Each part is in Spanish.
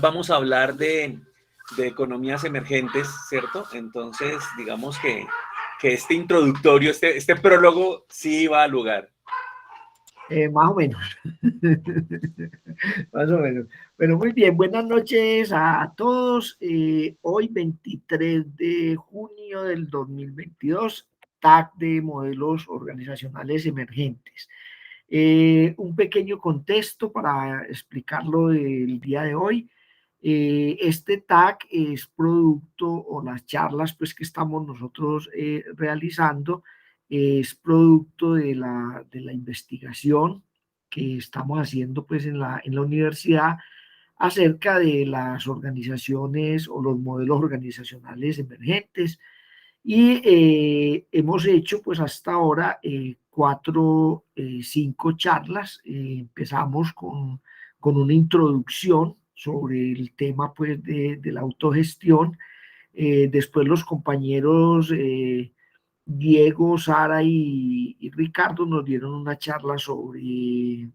Vamos a hablar de economías emergentes, ¿cierto? Entonces, digamos que este introductorio, este prólogo sí va al lugar. Más o menos. Más o menos. Bueno, muy bien. Buenas noches a todos. Hoy, 23 de junio del 2022, TAC de modelos organizacionales emergentes. Un pequeño contexto para explicarlo del día de hoy. Este TAC es producto, o las charlas pues que estamos nosotros realizando, es producto de la investigación que estamos haciendo pues en la universidad acerca de las organizaciones o los modelos organizacionales emergentes. Y hemos hecho pues hasta ahora cinco charlas. Empezamos con una introducción sobre el tema pues de la autogestión. Después los compañeros Diego, Sara y Ricardo nos dieron una charla sobre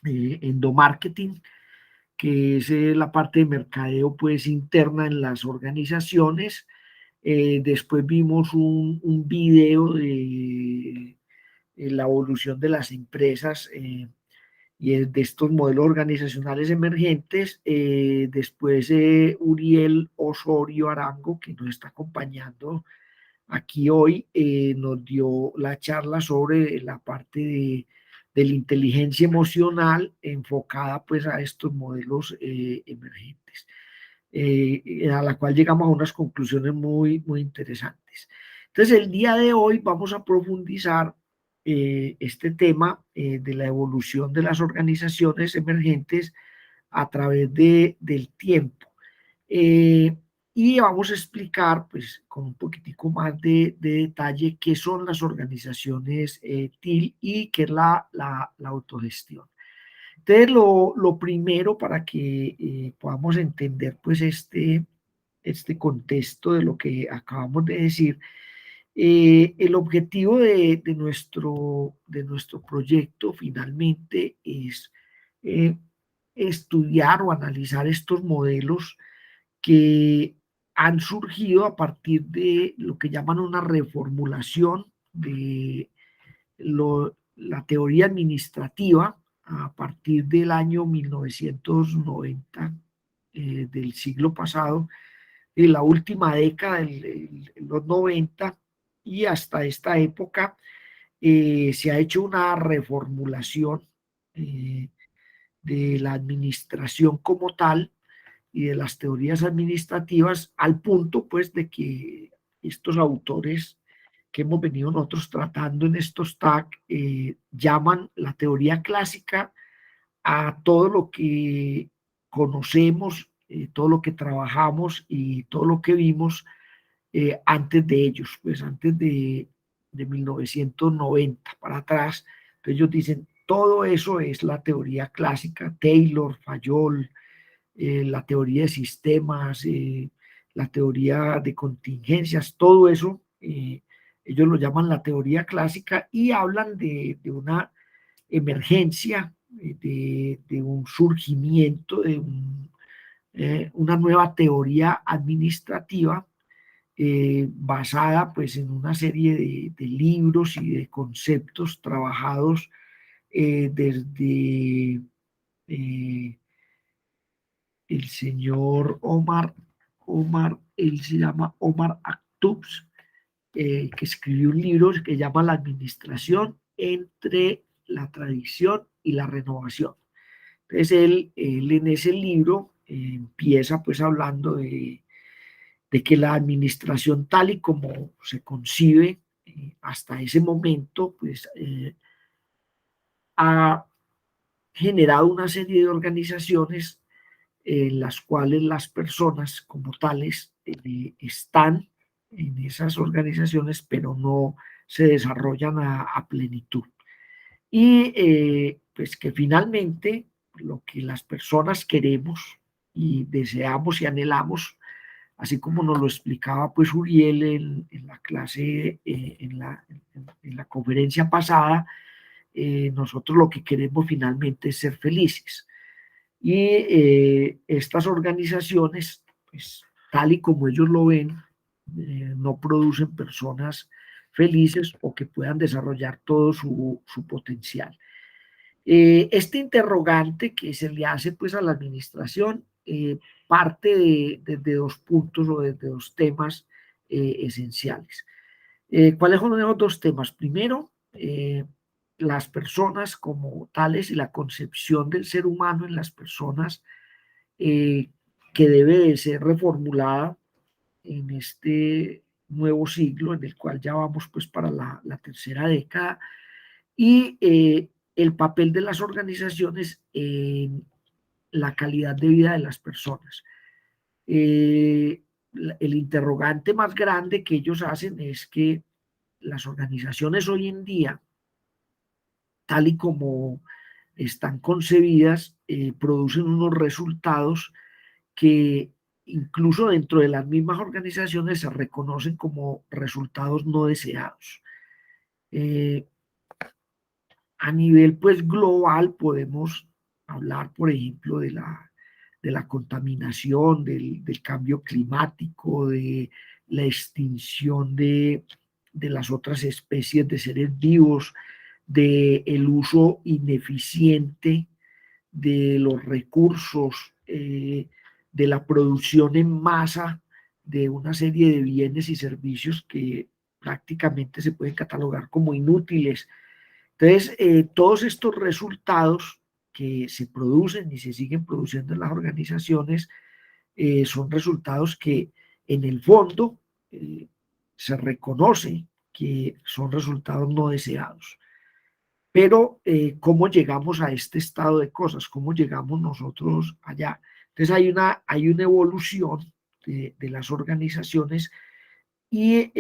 endomarketing, que es la parte de mercadeo pues interna en las organizaciones. Después vimos un video de la evolución de las empresas y de estos modelos organizacionales emergentes. Después Uriel Osorio Arango, que nos está acompañando aquí hoy, nos dio la charla sobre la parte de la inteligencia emocional enfocada pues a estos modelos emergentes, a la cual llegamos a unas conclusiones muy interesantes. Entonces, el día de hoy vamos a profundizar este tema de la evolución de las organizaciones emergentes a través del tiempo. Eh, y vamos a explicar, pues, con un poquitico más de detalle qué son las organizaciones TIL y qué es la autogestión. Entonces, lo primero para que podamos entender, pues, este contexto de lo que acabamos de decir, el objetivo de nuestro proyecto finalmente es eh, estudiar o analizar estos modelos que han surgido a partir de lo que llaman una reformulación de la teoría administrativa a partir del año 1990 del siglo pasado, en la última década, en los 90 y hasta esta época, se ha hecho una reformulación eh, de la administración como tal y de las teorías administrativas, al punto pues de que estos autores que hemos venido nosotros tratando en estos TAC llaman la teoría clásica a todo lo que conocemos, todo lo que trabajamos y todo lo que vimos antes de ellos, pues antes de 1990 para atrás. Entonces ellos dicen, todo eso es la teoría clásica, Taylor, Fayol, la teoría de sistemas, la teoría de contingencias, todo eso, ellos lo llaman la teoría clásica y hablan de una emergencia, de un surgimiento, una nueva teoría administrativa basada pues en una serie de libros y de conceptos trabajados desde el señor él se llama Omar Aktubs, que escribió un libro que se llama La administración entre la tradición y la renovación. Entonces él en ese libro empieza pues hablando de que la administración tal y como se concibe hasta ese momento, pues ha generado una serie de organizaciones en las cuales las personas como tales están en esas organizaciones, pero no se desarrollan a plenitud. Y pues que finalmente lo que las personas queremos y deseamos y anhelamos, así como nos lo explicaba pues Uriel en la clase, en la conferencia pasada, nosotros lo que queremos finalmente es ser felices. Y estas organizaciones, pues, tal y como ellos lo ven, no producen personas felices o que puedan desarrollar todo su potencial. Este interrogante que se le hace pues a la administración parte de dos puntos o de dos temas esenciales. ¿Cuáles son esos dos temas? Primero, las personas como tales y la concepción del ser humano en las personas eh, que debe de ser reformulada en este nuevo siglo en el cual ya vamos pues para la tercera década y el papel de las organizaciones en la calidad de vida de las personas. El interrogante más grande que ellos hacen es que las organizaciones hoy en día, tal y como están concebidas, producen unos resultados que incluso dentro de las mismas organizaciones se reconocen como resultados no deseados. Eh, a nivel pues global podemos hablar, por ejemplo, de la contaminación, del cambio climático, de la extinción de las otras especies de seres vivos, del uso ineficiente de los recursos, de la producción en masa de una serie de bienes y servicios que prácticamente se pueden catalogar como inútiles. Entonces, todos estos resultados que se producen y se siguen produciendo en las organizaciones son resultados que en el fondo se reconoce que son resultados no deseados. Pero, ¿cómo llegamos a este estado de cosas? ¿Cómo llegamos nosotros allá? Entonces, hay una evolución de las organizaciones y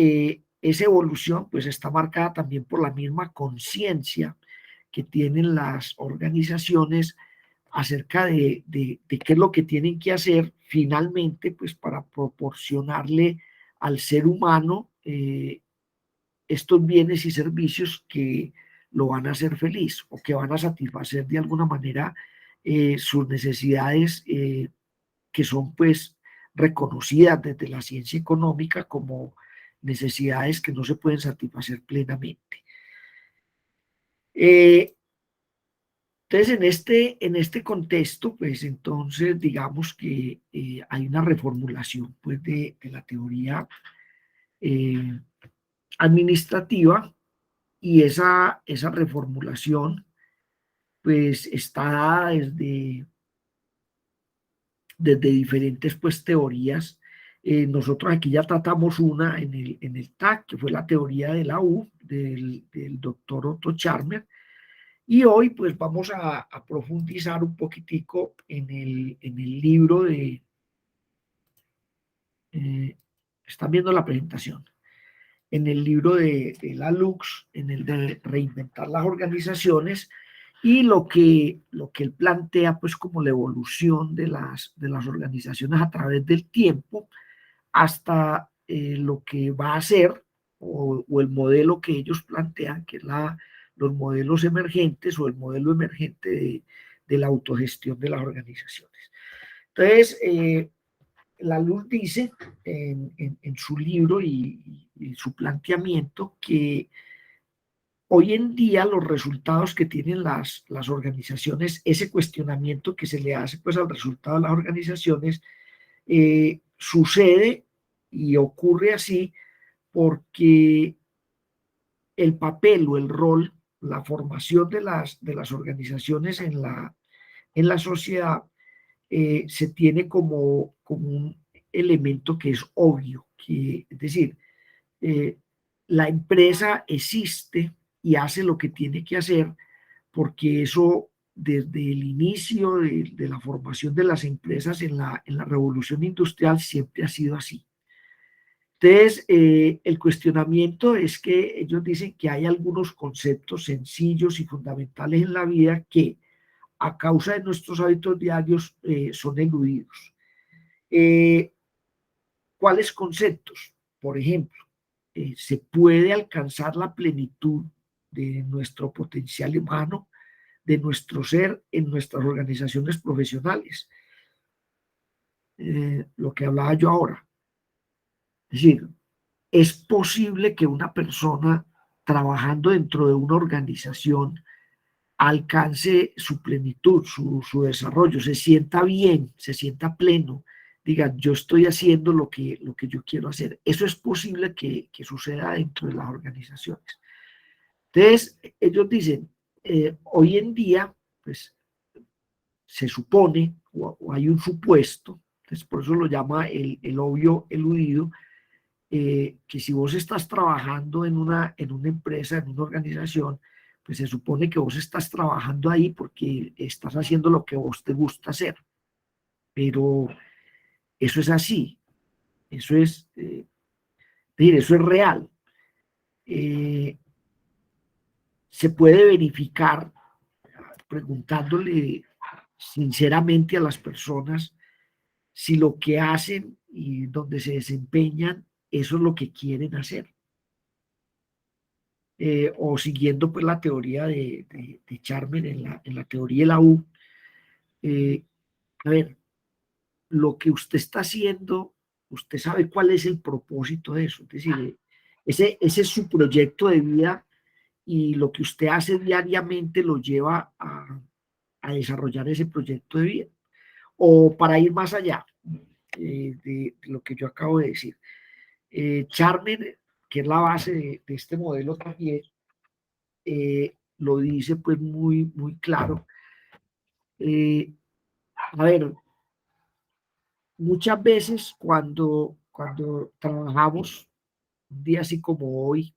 esa evolución pues está marcada también por la misma conciencia que tienen las organizaciones acerca de qué es lo que tienen que hacer finalmente pues para proporcionarle al ser humano estos bienes y servicios que lo van a hacer feliz o que van a satisfacer de alguna manera sus necesidades que son pues reconocidas desde la ciencia económica como necesidades que no se pueden satisfacer plenamente. Eh, entonces, en este contexto, pues entonces digamos que hay una reformulación pues de la teoría eh, administrativa y esa reformulación pues está dada desde diferentes pues teorías. Nosotros aquí ya tratamos una en el TAC, que fue la teoría de la U, del doctor Otto Scharmer, y hoy pues vamos a profundizar un poquitico en el libro están viendo la presentación, en el libro de la Lux, en el de reinventar las organizaciones, y lo que él plantea pues como la evolución de las organizaciones a través del tiempo hasta lo que va a ser o el modelo que ellos plantean, que es los modelos emergentes o el modelo emergente de la autogestión de las organizaciones. Entonces, la Luz dice en su libro y su planteamiento que hoy en día los resultados que tienen las organizaciones, ese cuestionamiento que se le hace pues al resultado de las organizaciones, sucede y ocurre así porque el papel o el rol, la formación de las organizaciones en la sociedad se tiene como un elemento que es obvio, que, es decir, eh, la empresa existe y hace lo que tiene que hacer porque eso desde el inicio de la formación de las empresas en la revolución industrial siempre ha sido así. Entonces, el cuestionamiento es que ellos dicen que hay algunos conceptos sencillos y fundamentales en la vida que a causa de nuestros hábitos diarios son eludidos. Eh, ¿Cuáles conceptos? Por ejemplo, se puede alcanzar la plenitud de nuestro potencial humano de nuestro ser en nuestras organizaciones profesionales. Lo que hablaba yo ahora. Es decir, es posible que una persona trabajando dentro de una organización alcance su plenitud, su desarrollo, se sienta bien, se sienta pleno, diga, yo estoy haciendo lo que yo quiero hacer. Eso es posible que suceda dentro de las organizaciones. Entonces, ellos dicen, hoy en día, pues, se supone, o hay un supuesto, entonces por eso lo llama el obvio eludido, que si vos estás trabajando en una empresa, en una organización, pues se supone que vos estás trabajando ahí porque estás haciendo lo que vos te gusta hacer. Pero eso es así, eso es, eso es real. Se puede verificar preguntándole sinceramente a las personas si lo que hacen y donde se desempeñan, eso es lo que quieren hacer. O siguiendo pues la teoría de Charmer en la teoría de la U, a ver, lo que usted está haciendo, usted sabe cuál es el propósito de eso, es decir, ese es su proyecto de vida y lo que usted hace diariamente lo lleva a desarrollar ese proyecto de vida. O para ir más allá de lo que yo acabo de decir, Charmer, que es la base de este modelo también, lo dice pues muy, muy claro. A ver, muchas veces cuando trabajamos un día así como hoy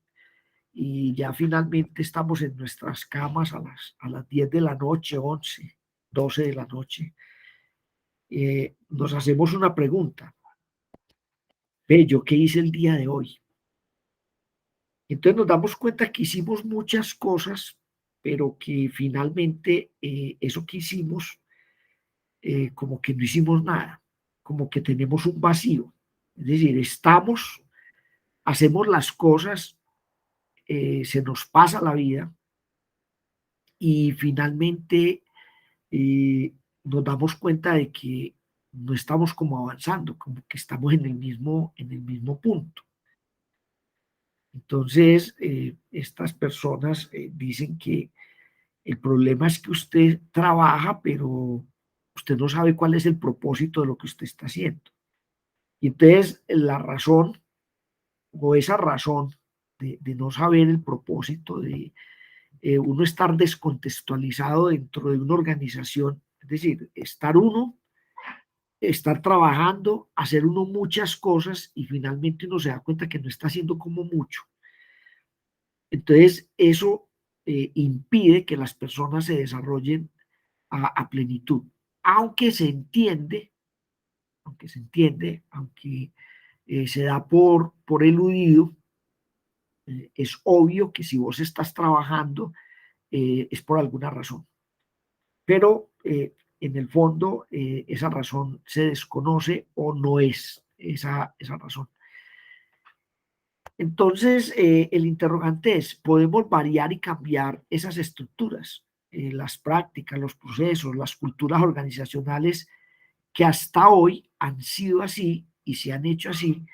y ya finalmente estamos en nuestras camas a las 10 de la noche, 11, 12 de la noche, nos hacemos una pregunta. Ve, ¿yo qué hice el día de hoy? Entonces nos damos cuenta que hicimos muchas cosas, pero que finalmente eso que hicimos, como que no hicimos nada, como que tenemos un vacío. Es decir, hacemos las cosas, se nos pasa la vida y finalmente nos damos cuenta de que no estamos como avanzando, como que estamos en el mismo punto. Entonces, estas personas dicen que el problema es que usted trabaja, pero usted no sabe cuál es el propósito de lo que usted está haciendo. Y entonces la razón o esa razón de no saber el propósito, de uno estar descontextualizado dentro de una organización, es decir, estar trabajando, hacer uno muchas cosas y finalmente uno se da cuenta que no está haciendo como mucho. Entonces, eso impide que las personas se desarrollen a plenitud, aunque se entiende, aunque se da por eludido, es obvio que si vos estás trabajando es por alguna razón, pero en el fondo esa razón se desconoce o no es esa razón. Entonces, el interrogante es, ¿podemos variar y cambiar esas estructuras, las prácticas, los procesos, las culturas organizacionales que hasta hoy han sido así y se han hecho así,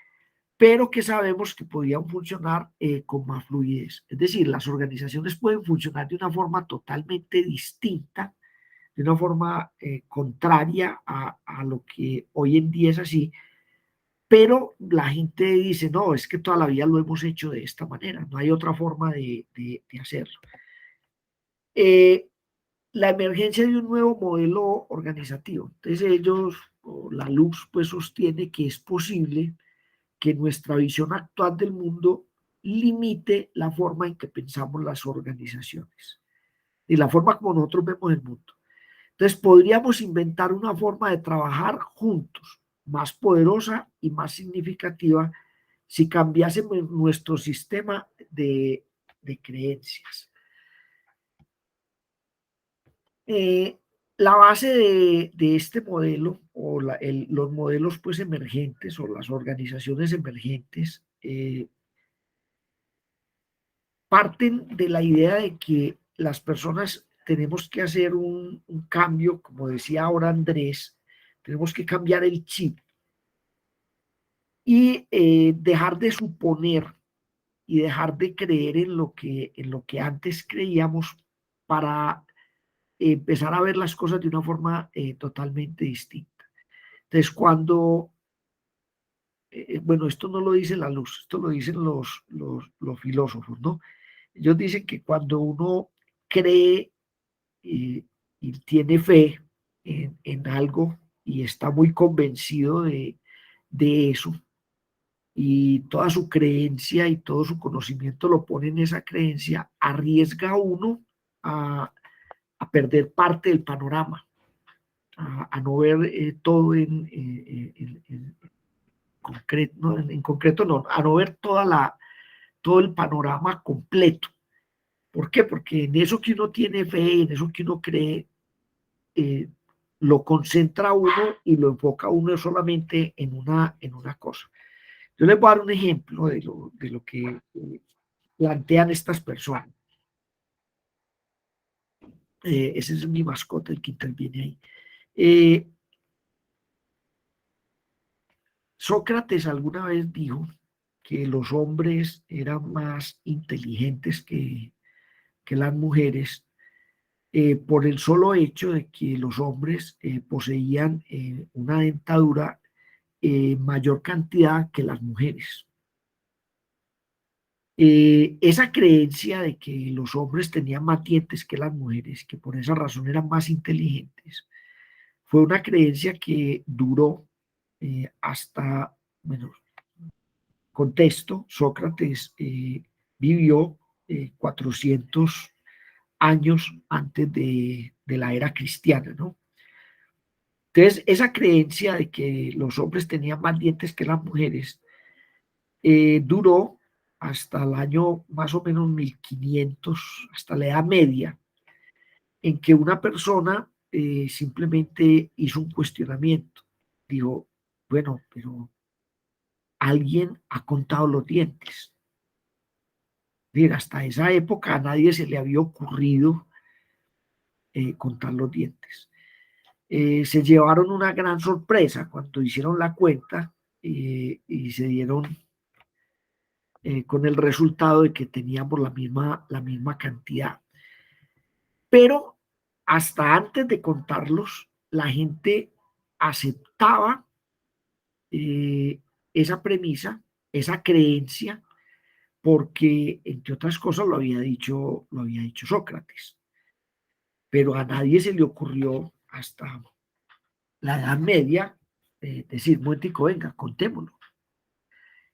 pero que sabemos que podían funcionar con más fluidez? Es decir, las organizaciones pueden funcionar de una forma totalmente distinta, de una forma contraria a lo que hoy en día es así, pero la gente dice, no, es que toda la vida lo hemos hecho de esta manera, no hay otra forma de hacerlo. La emergencia de un nuevo modelo organizativo. Entonces ellos, o la luz, pues sostiene que es posible que nuestra visión actual del mundo limite la forma en que pensamos las organizaciones y la forma como nosotros vemos el mundo. Entonces podríamos inventar una forma de trabajar juntos, más poderosa y más significativa, si cambiásemos nuestro sistema de creencias. La base de este modelo o los modelos pues emergentes o las organizaciones emergentes parten de la idea de que las personas tenemos que hacer un cambio, como decía ahora Andrés, tenemos que cambiar el chip y dejar de suponer y dejar de creer en lo que antes creíamos para empezar a ver las cosas de una forma totalmente distinta. Entonces, bueno, esto no lo dice la luz, esto lo dicen los filósofos, ¿no? Ellos dicen que cuando uno cree y tiene fe en algo y está muy convencido de eso, y toda su creencia y todo su conocimiento lo pone en esa creencia, arriesga uno a, a perder parte del panorama, a no ver todo en concreto, no, en concreto no, a no ver todo el panorama completo. ¿Por qué? Porque en eso que uno tiene fe, en eso que uno cree, eh, lo concentra uno y lo enfoca uno solamente en una cosa. Yo les voy a dar un ejemplo de lo que plantean estas personas. Ese es mi mascota, el que interviene ahí. Eh, Sócrates alguna vez dijo que los hombres eran más inteligentes que las mujeres por el solo hecho de que los hombres poseían una dentadura mayor cantidad que las mujeres. Esa creencia de que los hombres tenían más dientes que las mujeres, que por esa razón eran más inteligentes, fue una creencia que duró hasta, bueno, contexto, Sócrates vivió 400 años antes de la era cristiana, ¿no? Entonces, esa creencia de que los hombres tenían más dientes que las mujeres duró hasta el año más o menos 1500, hasta la Edad Media, en que una persona simplemente hizo un cuestionamiento. Dijo, bueno, pero alguien ha contado los dientes. Mira, hasta esa época a nadie se le había ocurrido contar los dientes. Se llevaron una gran sorpresa cuando hicieron la cuenta y se dieron con el resultado de que teníamos la misma cantidad. Pero hasta antes de contarlos, la gente aceptaba esa premisa, esa creencia, porque entre otras cosas lo había dicho Sócrates. Pero a nadie se le ocurrió hasta la Edad Media decir, momentico, venga, contémoslo.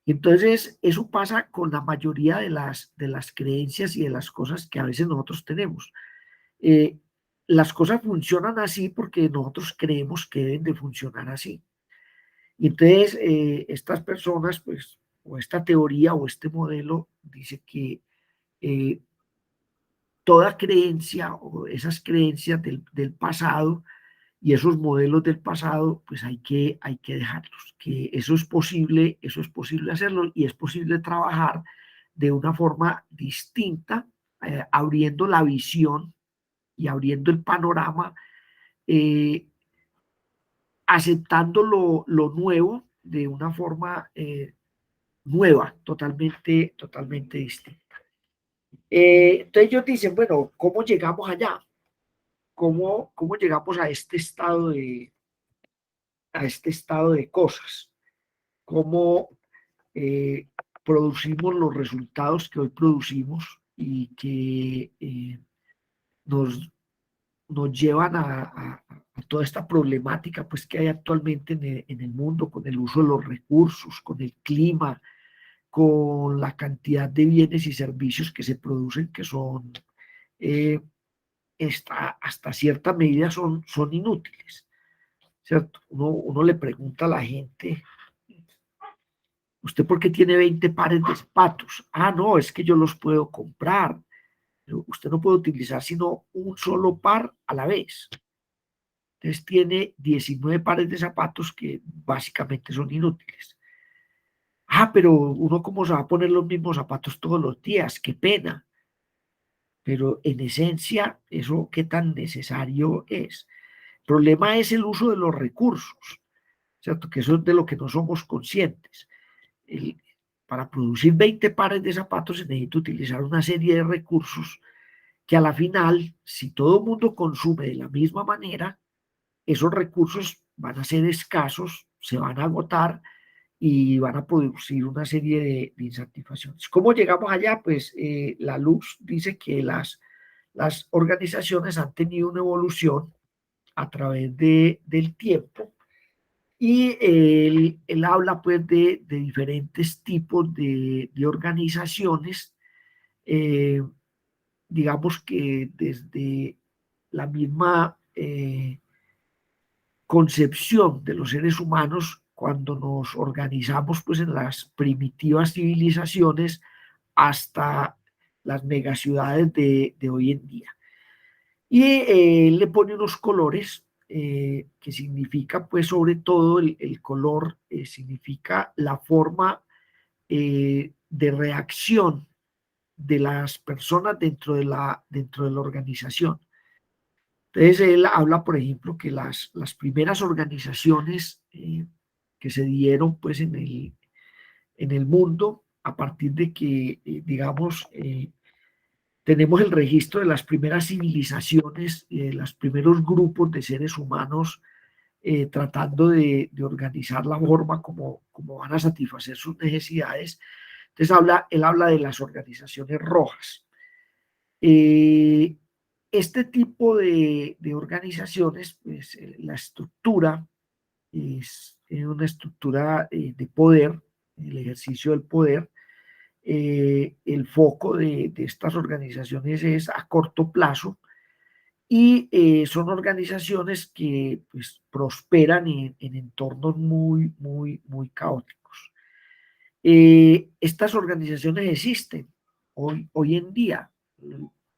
Entonces, eso pasa con la mayoría de las creencias y de las cosas que a veces nosotros tenemos. Eh, las cosas funcionan así porque nosotros creemos que deben de funcionar así. Y entonces, estas personas, pues, o esta teoría o este modelo dice que eh, toda creencia o esas creencias del pasado y esos modelos del pasado, pues hay que dejarlos, que eso es posible hacerlo y es posible trabajar de una forma distinta, abriendo la visión y abriendo el panorama, eh, aceptando lo nuevo de una forma nueva, totalmente distinta. Entonces ellos dicen, bueno, ¿cómo llegamos allá? ¿Cómo llegamos a este estado de cosas? ¿Cómo eh, producimos los resultados que hoy producimos y que nos, nos llevan a toda esta problemática pues, que hay actualmente en el mundo con el uso de los recursos, con el clima, con la cantidad de bienes y servicios que se producen que son, eh, hasta cierta medida son inútiles, ¿cierto? Uno le pregunta a la gente, ¿usted por qué tiene 20 pares de zapatos? Ah, no, es que yo los puedo comprar. Pero usted no puede utilizar sino un solo par a la vez. Entonces tiene 19 pares de zapatos que básicamente son inútiles. Ah, pero uno cómo se va a poner los mismos zapatos todos los días, qué pena. pero en esencia, ¿eso qué tan necesario es? El problema es el uso de los recursos, ¿cierto? Que eso es de lo que no somos conscientes. El- para producir 20 pares de zapatos se necesita utilizar una serie de recursos que a la final, si todo el mundo consume de la misma manera, esos recursos van a ser escasos, se van a agotar y van a producir una serie de insatisfacciones. ¿Cómo llegamos allá? Pues la luz dice que las organizaciones han tenido una evolución a través del tiempo y él habla pues de diferentes tipos de organizaciones, eh, digamos que desde la misma concepción de los seres humanos cuando nos organizamos pues en las primitivas civilizaciones hasta las megaciudades de hoy en día. Y le pone unos colores que significa pues sobre todo el color significa la forma de reacción de las personas dentro de la organización. Entonces, él habla, por ejemplo, que las primeras organizaciones que se dieron pues, en el mundo, a partir de que, digamos, tenemos el registro de las primeras civilizaciones, los primeros grupos de seres humanos tratando de organizar la forma como van a satisfacer sus necesidades. Entonces, él habla de las organizaciones rojas. Eh, este tipo de organizaciones, pues la estructura es una estructura de poder, el ejercicio del poder. El foco de estas organizaciones es a corto plazo y son organizaciones que pues, prosperan en entornos muy caóticos. Estas organizaciones existen hoy en día,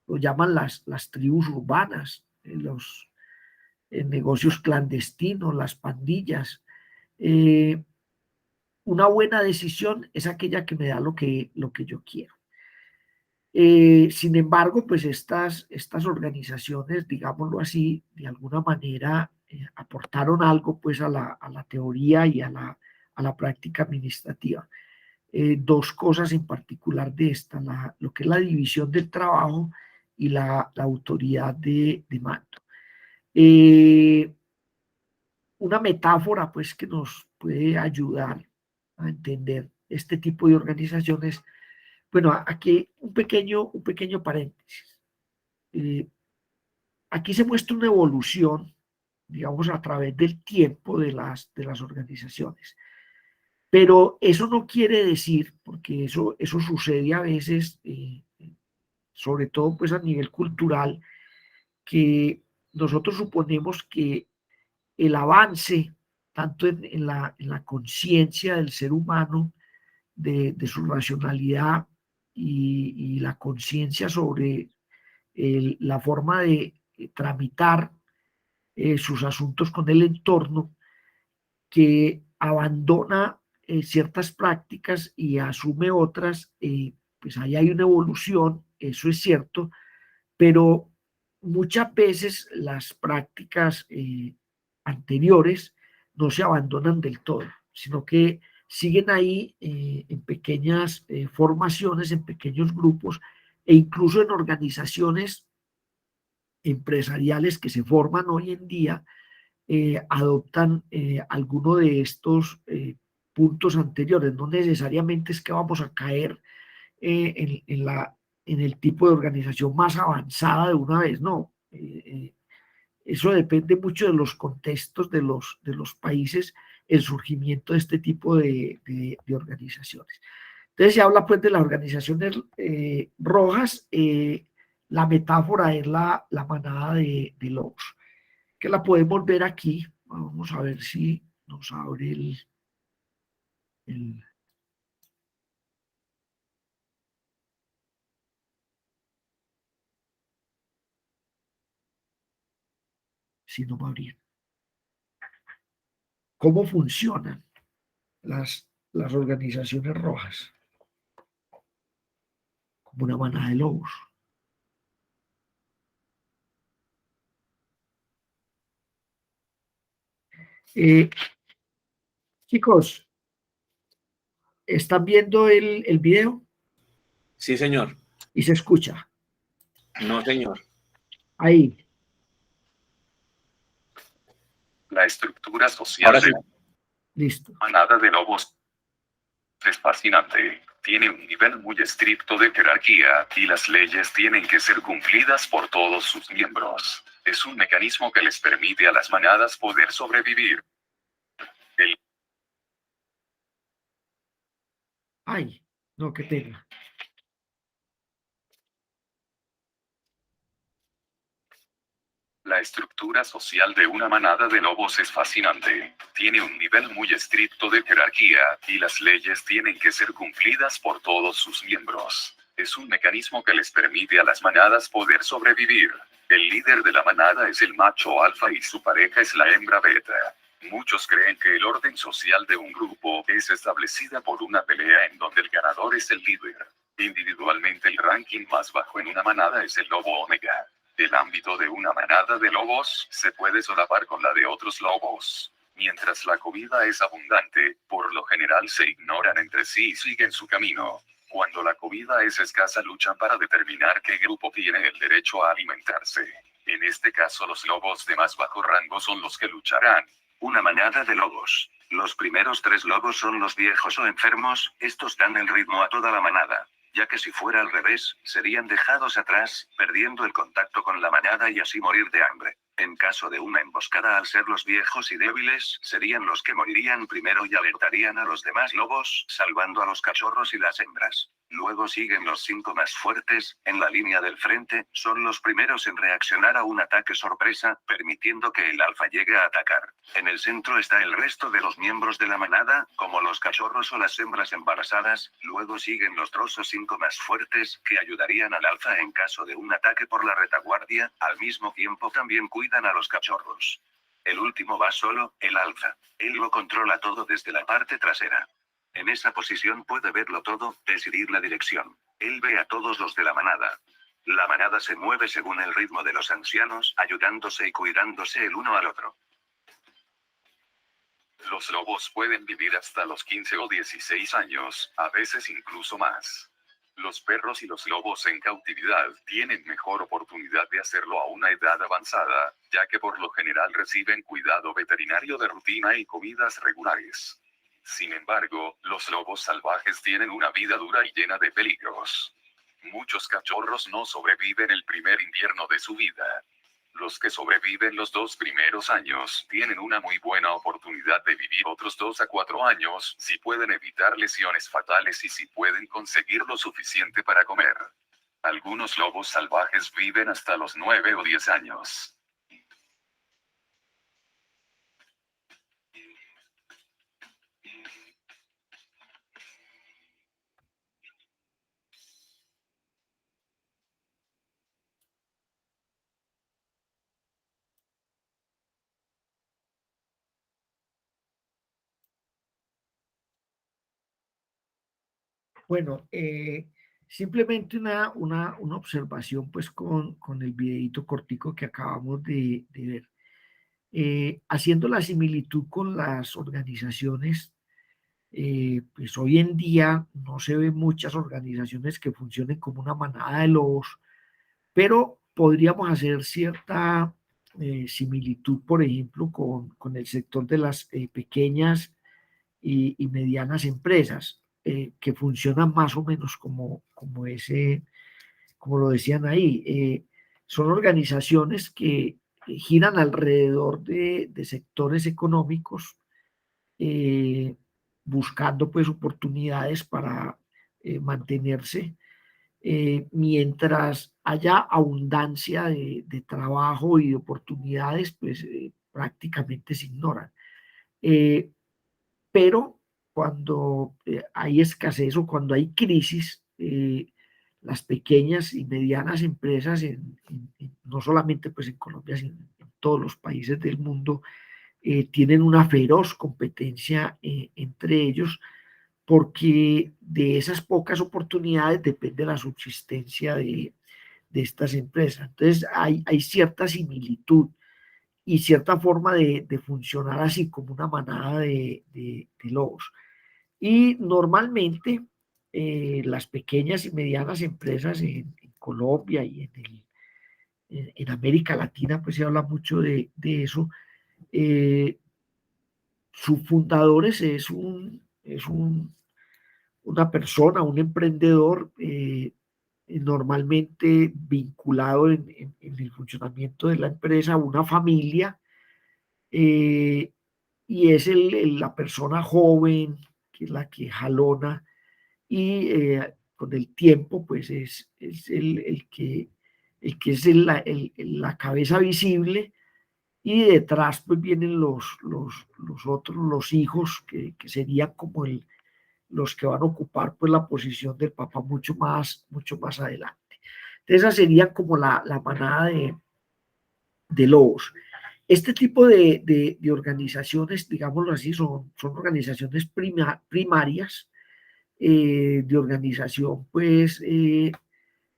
lo llaman las tribus urbanas, los negocios clandestinos, las pandillas. Eh, una buena decisión es aquella que me da lo que yo quiero. Sin embargo, pues estas organizaciones, digámoslo así, de alguna manera aportaron algo pues a la teoría y a la práctica administrativa. Dos cosas en particular de esta, lo que es la división del trabajo y la autoridad de mando. Eh, una metáfora pues que nos puede ayudar a entender este tipo de organizaciones. Bueno, aquí un pequeño paréntesis. Eh, aquí se muestra una evolución, digamos, a través del tiempo de las organizaciones. Pero eso no quiere decir, porque eso sucede a veces, sobre todo pues a nivel cultural, que nosotros suponemos que el avance, tanto en la conciencia del ser humano, de su racionalidad y la conciencia sobre la forma de tramitar sus asuntos con el entorno, que abandona ciertas prácticas y asume otras, pues ahí hay una evolución, eso es cierto, pero muchas veces las prácticas anteriores no se abandonan del todo, sino que siguen ahí en pequeñas formaciones, en pequeños grupos e incluso en organizaciones empresariales que se forman hoy en día, adoptan alguno de estos puntos anteriores. No necesariamente es que vamos a caer en el tipo de organización más avanzada de una vez, no. Eso depende mucho de los contextos de los países, el surgimiento de este tipo de organizaciones. Entonces se habla pues de las organizaciones rojas, la metáfora es la manada de lobos, que la podemos ver aquí. Vamos a ver si nos abre el si no va a abrir. ¿Cómo funcionan las organizaciones rojas? Como una manada de lobos. Eh, chicos, ¿están viendo el video? Sí, señor. Y se escucha. No, señor. Ahí, La estructura social Ahora de sí. una listo. manada de lobos es fascinante. Tiene un nivel muy estricto de jerarquía, y las leyes tienen que ser cumplidas por todos sus miembros. Es un mecanismo que les permite a las manadas poder sobrevivir. El Ay, no, qué pena. La estructura social de una manada de lobos es fascinante. Tiene un nivel muy estricto de jerarquía, y las leyes tienen que ser cumplidas por todos sus miembros. Es un mecanismo que les permite a las manadas poder sobrevivir. El líder de la manada es el macho alfa y su pareja es la hembra beta. Muchos creen que el orden social de un grupo es establecida por una pelea en donde el ganador es el líder. Individualmente el ranking más bajo en una manada es el lobo omega. El ámbito de una manada de lobos se puede solapar con la de otros lobos. Mientras la comida es abundante, por lo general se ignoran entre sí y siguen su camino. Cuando la comida es escasa luchan para determinar qué grupo tiene el derecho a alimentarse. En este caso los lobos de más bajo rango son los que lucharán. Una manada de lobos. Los primeros 3 lobos son los viejos o enfermos, estos dan el ritmo a toda la manada, ya que si fuera al revés, serían dejados atrás, perdiendo el contacto con la manada y así morir de hambre. En caso de una emboscada, al ser los viejos y débiles, serían los que morirían primero y alertarían a los demás lobos, salvando a los cachorros y las hembras. Luego siguen los 5 más fuertes, en la línea del frente, son los primeros en reaccionar a un ataque sorpresa, permitiendo que el alfa llegue a atacar. En el centro está el resto de los miembros de la manada, como los cachorros o las hembras embarazadas, luego siguen los trozos 5 más fuertes, que ayudarían al alfa en caso de un ataque por la retaguardia, al mismo tiempo también cuidan a los cachorros. El último va solo, el alfa. Él lo controla todo desde la parte trasera. En esa posición puede verlo todo, decidir la dirección. Él ve a todos los de la manada. La manada se mueve según el ritmo de los ancianos, ayudándose y cuidándose el uno al otro. Los lobos pueden vivir hasta los 15 o 16 años, a veces incluso más. Los perros y los lobos en cautividad tienen mejor oportunidad de hacerlo a una edad avanzada, ya que por lo general reciben cuidado veterinario de rutina y comidas regulares. Sin embargo, los lobos salvajes tienen una vida dura y llena de peligros. Muchos cachorros no sobreviven el primer invierno de su vida. Los que sobreviven los 2 primeros años tienen una muy buena oportunidad de vivir otros 2 a 4 años, si pueden evitar lesiones fatales y si pueden conseguir lo suficiente para comer. Algunos lobos salvajes viven hasta los 9 o 10 años. Bueno, simplemente una observación pues con el videito cortico que acabamos de ver. Haciendo la similitud con las organizaciones, pues hoy en día no se ven muchas organizaciones que funcionen como una manada de lobos, pero podríamos hacer cierta similitud, por ejemplo, con el sector de las pequeñas y medianas empresas, que funcionan más o menos como ese, como lo decían ahí. Son organizaciones que giran alrededor de sectores económicos, eh, buscando pues oportunidades para mantenerse, mientras haya abundancia de trabajo y de oportunidades, pues prácticamente se ignoran. Eh, pero cuando hay escasez o cuando hay crisis, las pequeñas y medianas empresas, no solamente pues en Colombia, sino en todos los países del mundo, tienen una feroz competencia entre ellos, porque de esas pocas oportunidades depende la subsistencia de estas empresas. Entonces hay cierta similitud y cierta forma de funcionar así como una manada de lobos. Y normalmente las pequeñas y medianas empresas en Colombia y en América Latina, pues se habla mucho de eso. Sus fundadores una persona, un emprendedor normalmente vinculado en el funcionamiento de la empresa, una familia, y es la persona joven, que es la que jalona, y con el tiempo, pues es el que es la cabeza visible, y detrás pues vienen los otros, los hijos, que serían como los que van a ocupar pues la posición del papá mucho más adelante. Entonces esa sería como la manada de lobos. Este tipo de organizaciones, digámoslo así, son organizaciones primarias, de organización pues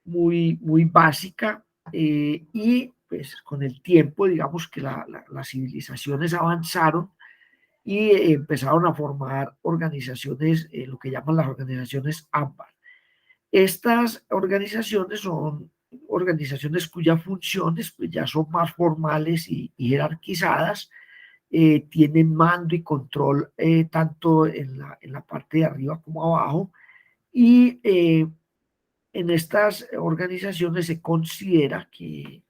muy básica, y pues con el tiempo digamos que las civilizaciones avanzaron y empezaron a formar organizaciones, lo que llaman las organizaciones AMPAR. Estas organizaciones son organizaciones cuyas funciones pues, ya son más formales y jerarquizadas, tienen mando y control tanto en la parte de arriba como abajo, y en estas organizaciones se considera que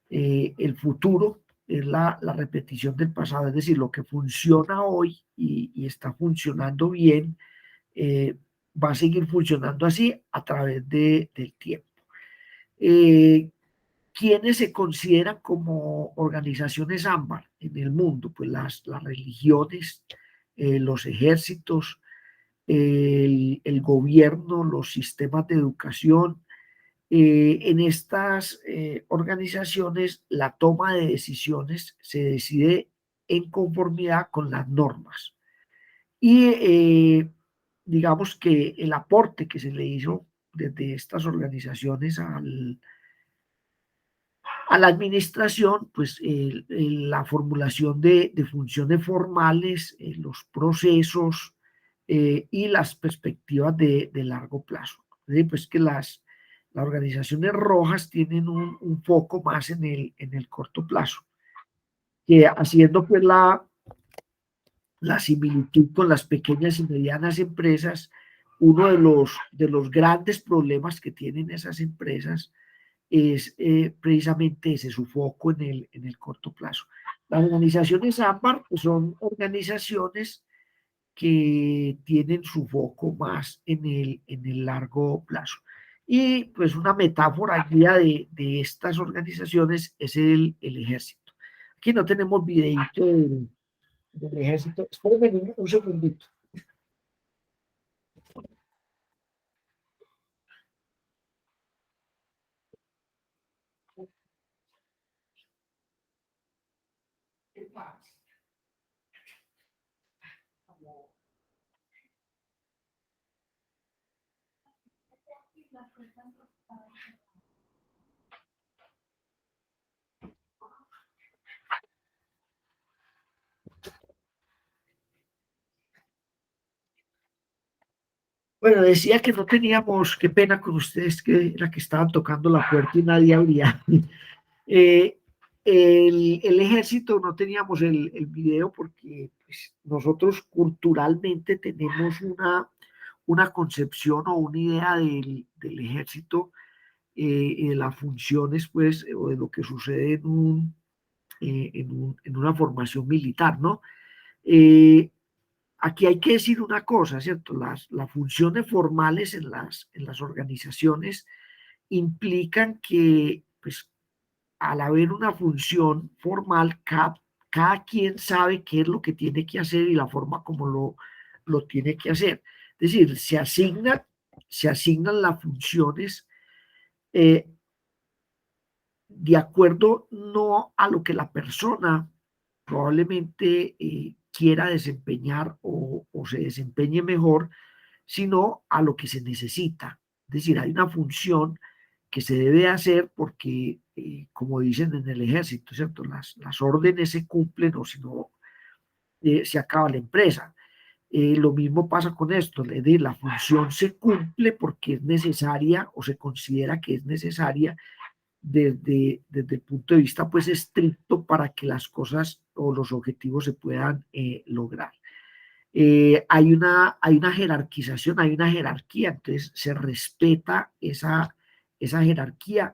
el futuro es la repetición del pasado, es decir, lo que funciona hoy y está funcionando bien, va a seguir funcionando así a través del tiempo. ¿Quiénes se consideran como organizaciones ámbar en el mundo? Pues las religiones, los ejércitos, el gobierno, los sistemas de educación. En estas organizaciones la toma de decisiones se decide en conformidad con las normas. Y digamos que el aporte que se le hizo desde estas organizaciones a la administración, pues la formulación de funciones formales, los procesos y las perspectivas de largo plazo. Pues que las organizaciones rojas tienen un foco más en el corto plazo, que haciendo pues la similitud con las pequeñas y medianas empresas, uno de los grandes problemas que tienen esas empresas es precisamente ese, su foco en el corto plazo. Las organizaciones AMPAR pues, son organizaciones que tienen su foco más en el largo plazo. Y pues una metáfora guía de estas organizaciones es el ejército. Aquí no tenemos videito del ejército. Espérenme un segundito. Bueno, decía que no teníamos, qué pena con ustedes, que era que estaban tocando la puerta y nadie abría. Eh, el ejército no teníamos el video porque pues, nosotros culturalmente tenemos una concepción o una idea del ejército y de las funciones, pues, o de lo que sucede en una formación militar, ¿no? Eh, Aquí hay que decir una cosa, ¿cierto? Las funciones formales en las organizaciones implican que, pues, al haber una función formal, cada quien sabe qué es lo que tiene que hacer y la forma como lo tiene que hacer. Es decir, se asignan las funciones eh, de acuerdo no a lo que la persona probablemente quiera desempeñar o se desempeñe mejor, sino a lo que se necesita. Es decir, hay una función que se debe hacer porque, como dicen en el ejército, ¿cierto? Las órdenes se cumplen o si no, se acaba la empresa. Lo mismo pasa con esto, es decir, la función se cumple porque es necesaria o se considera que es necesaria desde el punto de vista pues estricto para que las cosas o los objetivos se puedan lograr. Hay una jerarquización, hay una jerarquía, entonces se respeta esa jerarquía.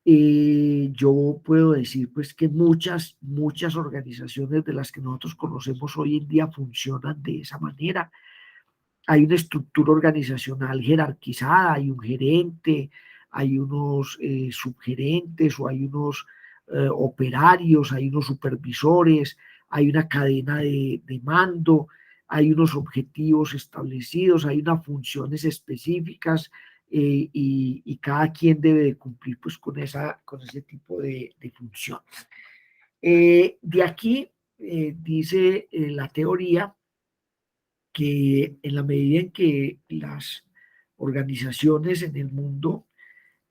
Yo puedo decir pues que muchas organizaciones de las que nosotros conocemos hoy en día funcionan de esa manera. Hay una estructura organizacional jerarquizada, hay un gerente, hay unos subgerentes o hay unos operarios, hay unos supervisores, hay una cadena de mando, hay unos objetivos establecidos, hay unas funciones específicas y cada quien debe de cumplir pues con ese tipo de funciones. De aquí dice la teoría que en la medida en que las organizaciones en el mundo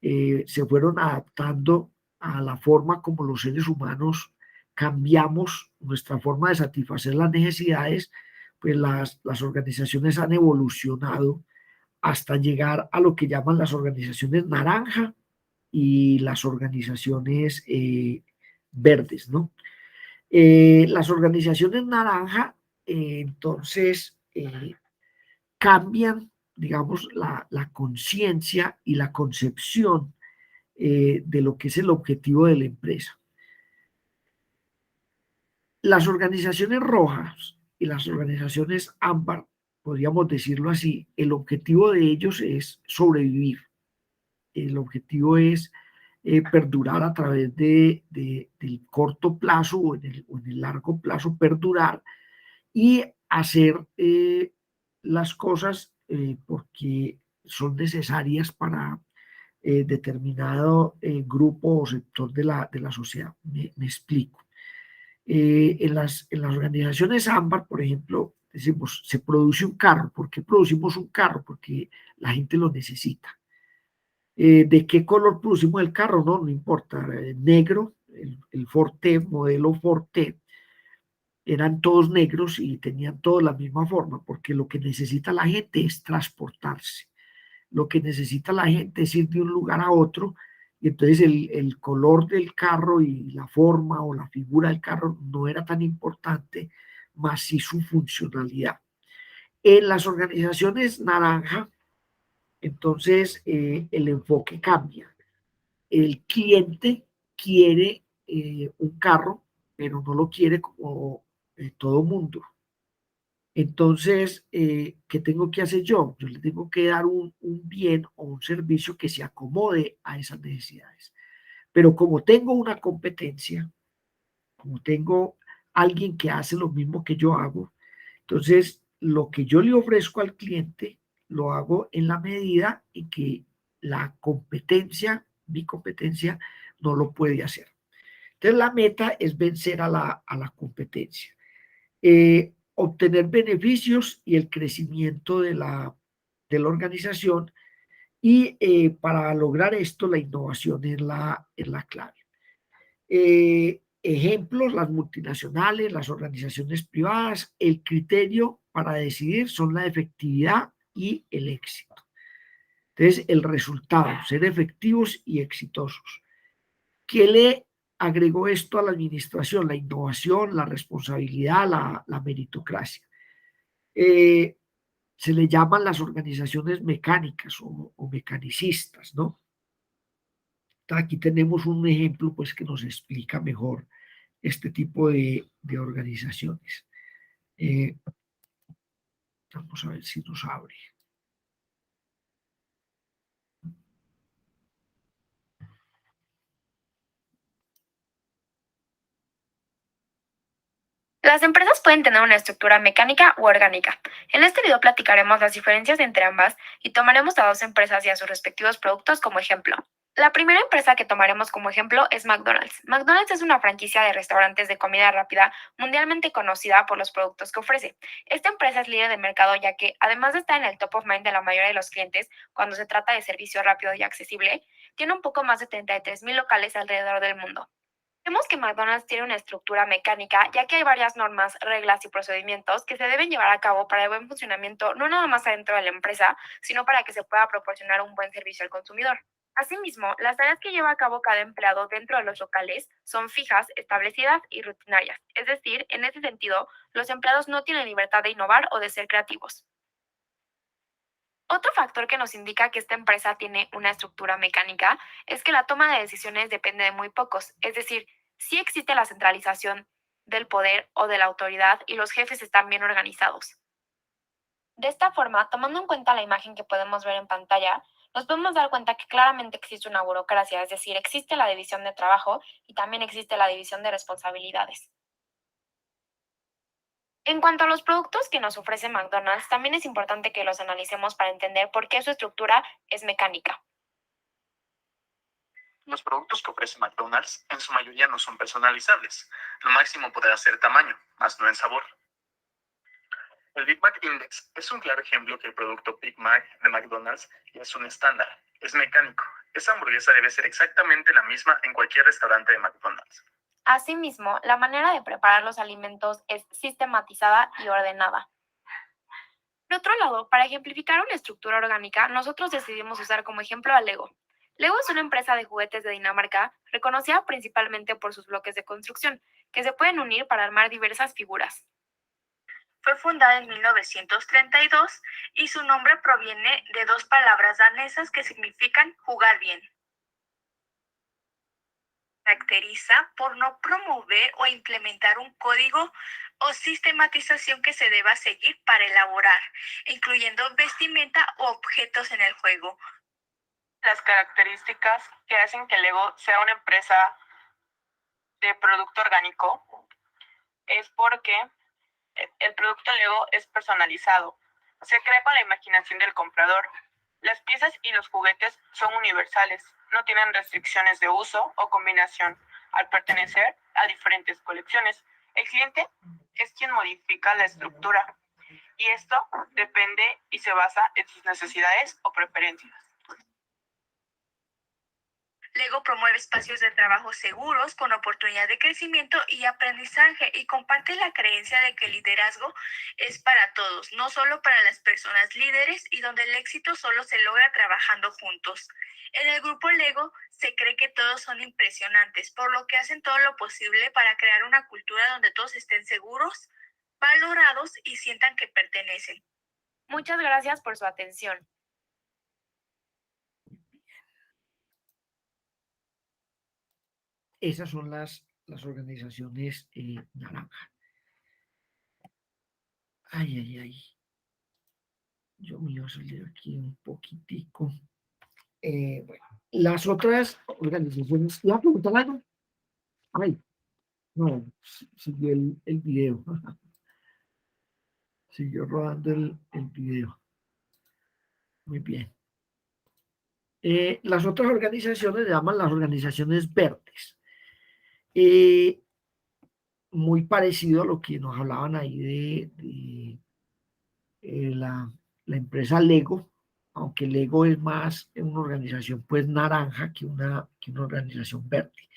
se fueron adaptando a la forma como los seres humanos cambiamos nuestra forma de satisfacer las necesidades, pues las organizaciones han evolucionado hasta llegar a lo que llaman las organizaciones naranja y las organizaciones verdes, ¿no? Las organizaciones naranja, entonces, cambian, digamos, la conciencia y la concepción de lo que es el objetivo de la empresa. Las organizaciones rojas y las organizaciones ámbar, podríamos decirlo así, el objetivo de ellos es sobrevivir. El objetivo es perdurar a través del corto plazo o en el largo plazo, perdurar y hacer las cosas porque son necesarias para determinado grupo o sector de la sociedad. Me explico. En las organizaciones ámbar, por ejemplo, decimos, se produce un carro. ¿Por qué producimos un carro? Porque la gente lo necesita. ¿De qué color producimos el carro? No importa. Negro, el Forte, modelo Forte, eran todos negros y tenían todos la misma forma, porque lo que necesita la gente es transportarse. Lo que necesita la gente es ir de un lugar a otro, y entonces el color del carro y la forma o la figura del carro no era tan importante, más sí su funcionalidad. En las organizaciones naranja, entonces el enfoque cambia. El cliente quiere un carro, pero no lo quiere como todo mundo. Entonces, ¿qué tengo que hacer yo? Yo le tengo que dar un bien o un servicio que se acomode a esas necesidades. Pero como tengo una competencia, como tengo alguien que hace lo mismo que yo hago, entonces lo que yo le ofrezco al cliente lo hago en la medida en que la competencia, mi competencia, no lo puede hacer. Entonces la meta es vencer a la competencia. Obtener beneficios y el crecimiento de la organización y para lograr esto la innovación es la clave. Ejemplos, las multinacionales, las organizaciones privadas, el criterio para decidir son la efectividad y el éxito. Entonces, el resultado, ser efectivos y exitosos. ¿Qué le agregó esto a la administración? La innovación, la responsabilidad, la meritocracia. Se le llaman las organizaciones mecánicas o mecanicistas, ¿no? Aquí tenemos un ejemplo pues que nos explica mejor este tipo de organizaciones. Vamos a ver si nos abre. Las empresas pueden tener una estructura mecánica u orgánica. En este video platicaremos las diferencias entre ambas y tomaremos a dos empresas y a sus respectivos productos como ejemplo. La primera empresa que tomaremos como ejemplo es McDonald's. McDonald's es una franquicia de restaurantes de comida rápida mundialmente conocida por los productos que ofrece. Esta empresa es líder de mercado ya que, además de estar en el top of mind de la mayoría de los clientes cuando se trata de servicio rápido y accesible, tiene un poco más de 33,000 locales alrededor del mundo. Vemos que McDonald's tiene una estructura mecánica, ya que hay varias normas, reglas y procedimientos que se deben llevar a cabo para el buen funcionamiento, no nada más adentro de la empresa, sino para que se pueda proporcionar un buen servicio al consumidor. Asimismo, las tareas que lleva a cabo cada empleado dentro de los locales son fijas, establecidas y rutinarias. Es decir, en ese sentido, los empleados no tienen libertad de innovar o de ser creativos. Otro factor que nos indica que esta empresa tiene una estructura mecánica es que la toma de decisiones depende de muy pocos, es decir, sí existe la centralización del poder o de la autoridad y los jefes están bien organizados. De esta forma, tomando en cuenta la imagen que podemos ver en pantalla, nos podemos dar cuenta que claramente existe una burocracia, es decir, existe la división de trabajo y también existe la división de responsabilidades. En cuanto a los productos que nos ofrece McDonald's, también es importante que los analicemos para entender por qué su estructura es mecánica. Los productos que ofrece McDonald's en su mayoría no son personalizables. Lo máximo podrá ser tamaño, más no en sabor. El Big Mac Index es un claro ejemplo que el producto Big Mac de McDonald's es un estándar, es mecánico. Esa hamburguesa debe ser exactamente la misma en cualquier restaurante de McDonald's. Asimismo, la manera de preparar los alimentos es sistematizada y ordenada. Por otro lado, para ejemplificar una estructura orgánica, nosotros decidimos usar como ejemplo a Lego. Lego es una empresa de juguetes de Dinamarca reconocida principalmente por sus bloques de construcción, que se pueden unir para armar diversas figuras. Fue fundada en 1932 y su nombre proviene de dos palabras danesas que significan jugar bien. Se caracteriza por no promover o implementar un código o sistematización que se deba seguir para elaborar, incluyendo vestimenta o objetos en el juego. Las características que hacen que Lego sea una empresa de producto orgánico es porque el producto Lego es personalizado. Se crea con la imaginación del comprador. Las piezas y los juguetes son universales, no tienen restricciones de uso o combinación al pertenecer a diferentes colecciones. El cliente es quien modifica la estructura y esto depende y se basa en sus necesidades o preferencias. Lego promueve espacios de trabajo seguros con oportunidad de crecimiento y aprendizaje y comparte la creencia de que el liderazgo es para todos, no solo para las personas líderes y donde el éxito solo se logra trabajando juntos. En el grupo Lego se cree que todos son impresionantes, por lo que hacen todo lo posible para crear una cultura donde todos estén seguros, valorados y sientan que pertenecen. Muchas gracias por su atención. Esas son las organizaciones naranja. Ay, ay, ay. Yo me iba a salir aquí un poquitico. Bueno, las otras organizaciones. ¿Ya preguntan algo? Ay, no, siguió el video. Siguió rodando el video. Muy bien. Las otras organizaciones se llaman las organizaciones verdes. Muy parecido a lo que nos hablaban ahí de la empresa Lego, aunque Lego es más una organización pues naranja que una organización verde.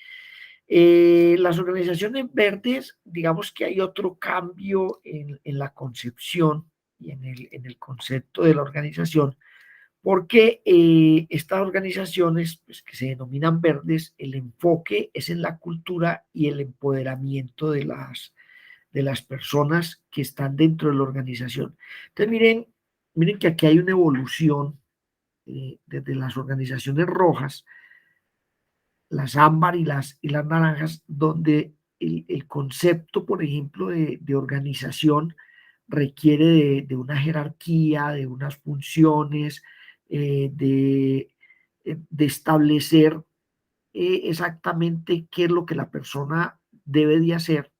Las organizaciones verdes, digamos que hay otro cambio en la concepción y en el concepto de la organización, porque estas organizaciones pues, que se denominan verdes, el enfoque es en la cultura y el empoderamiento de las personas que están dentro de la organización. Entonces, miren que aquí hay una evolución desde las organizaciones rojas, las ámbar y las naranjas, donde el concepto, por ejemplo, de organización requiere de una jerarquía, de unas funciones, de establecer exactamente qué es lo que la persona debe de hacer.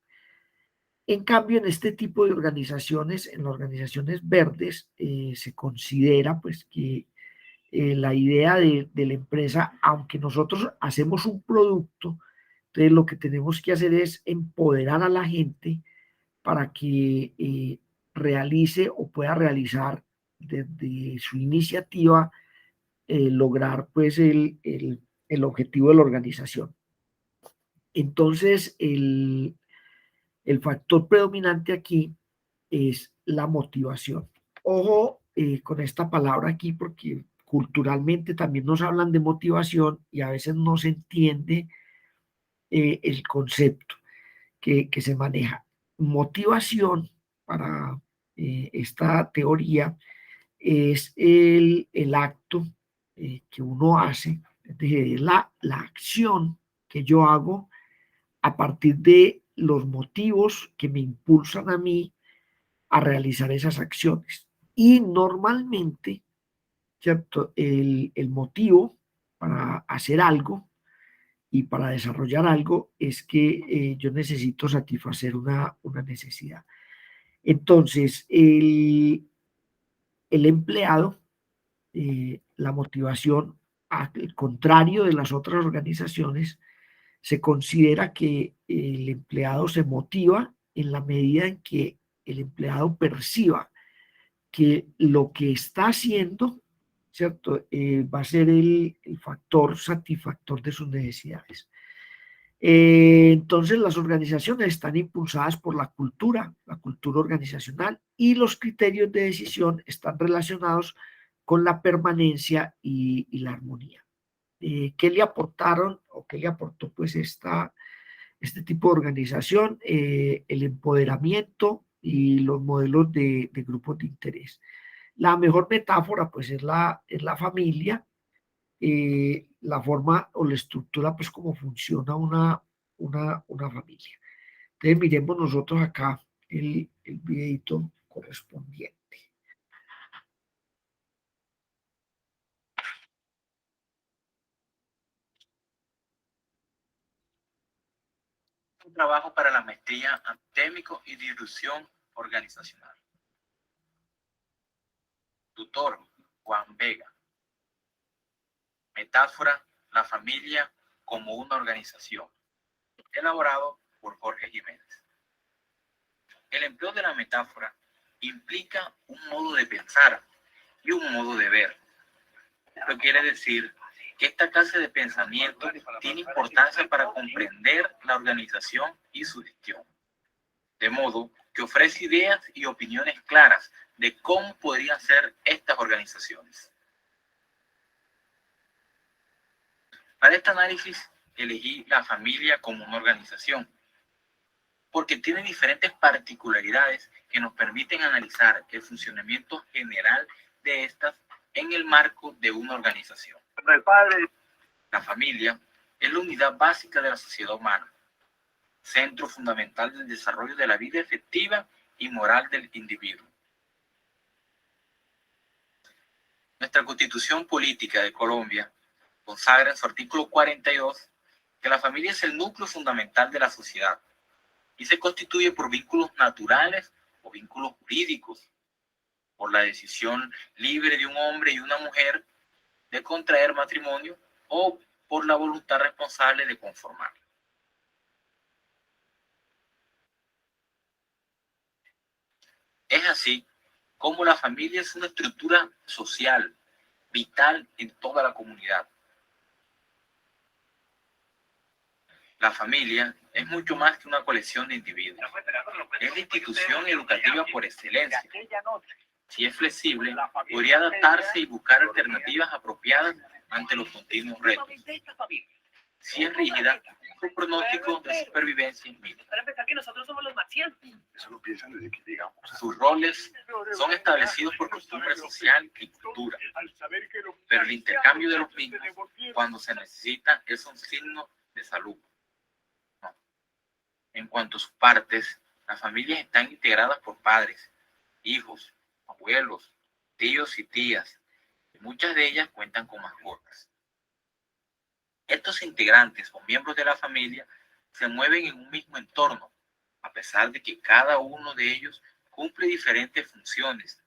En cambio, en este tipo de organizaciones, en las organizaciones verdes, se considera pues que la idea de la empresa, aunque nosotros hacemos un producto, entonces lo que tenemos que hacer es empoderar a la gente para que realice o pueda realizar desde su iniciativa, lograr pues el objetivo de la organización. Entonces, el factor predominante aquí es la motivación. Ojo con esta palabra aquí porque culturalmente también nos hablan de motivación y a veces no se entiende el concepto que se maneja. Motivación para esta teoría es el acto que uno hace, es decir, la acción que yo hago a partir de los motivos que me impulsan a mí a realizar esas acciones. Y normalmente, ¿cierto? El motivo para hacer algo y para desarrollar algo es que yo necesito satisfacer una necesidad. Entonces, el empleado, la motivación, al contrario de las otras organizaciones, se considera que el empleado se motiva en la medida en que el empleado perciba que lo que está haciendo, ¿cierto? Va a ser el factor satisfactor de sus necesidades. Entonces, las organizaciones están impulsadas por la cultura organizacional, y los criterios de decisión están relacionados con la permanencia y la armonía. ¿Qué le aportaron o qué le aportó pues este tipo de organización? El empoderamiento y los modelos de grupos de interés. La mejor metáfora pues es la familia, la forma o la estructura, pues cómo funciona una familia. Entonces miremos nosotros acá el videito correspondiente. Un trabajo para la maestría Académico y Distribución Organizacional. Tutor, Juan Vega. Metáfora, la familia como una organización. Elaborado por Jorge Jiménez. El empleo de la metáfora implica un modo de pensar y un modo de ver. Esto quiere decir que esta clase de pensamiento tiene importancia para comprender la organización y su gestión. De modo que ofrece ideas y opiniones claras de cómo podrían ser estas organizaciones. Para este análisis elegí la familia como una organización, porque tiene diferentes particularidades que nos permiten analizar el funcionamiento general de estas en el marco de una organización. La familia es la unidad básica de la sociedad humana, centro fundamental del desarrollo de la vida efectiva y moral del individuo. Nuestra Constitución Política de Colombia consagra en su artículo 42 que la familia es el núcleo fundamental de la sociedad y se constituye por vínculos naturales o vínculos jurídicos, por la decisión libre de un hombre y una mujer de contraer matrimonio o por la voluntad responsable de conformar. Es así como la familia es una estructura social vital en toda la comunidad. La familia es mucho más que una colección de individuos. Es la institución educativa por excelencia. Si es flexible, podría adaptarse y buscar alternativas apropiadas ante los continuos retos. Si es rígida, su pronóstico de supervivencia es mínimo. Para empezar, que nosotros somos los marcianos. Eso lo piensan desde que llegamos. Sus roles son establecidos por costumbre social y cultura, pero el intercambio de los mismos, cuando se necesita, es un signo de salud. No. En cuanto a sus partes, las familias están integradas por padres, hijos, abuelos, tíos y tías, y muchas de ellas cuentan con mascotas. Estos integrantes o miembros de la familia se mueven en un mismo entorno, a pesar de que cada uno de ellos cumple diferentes funciones.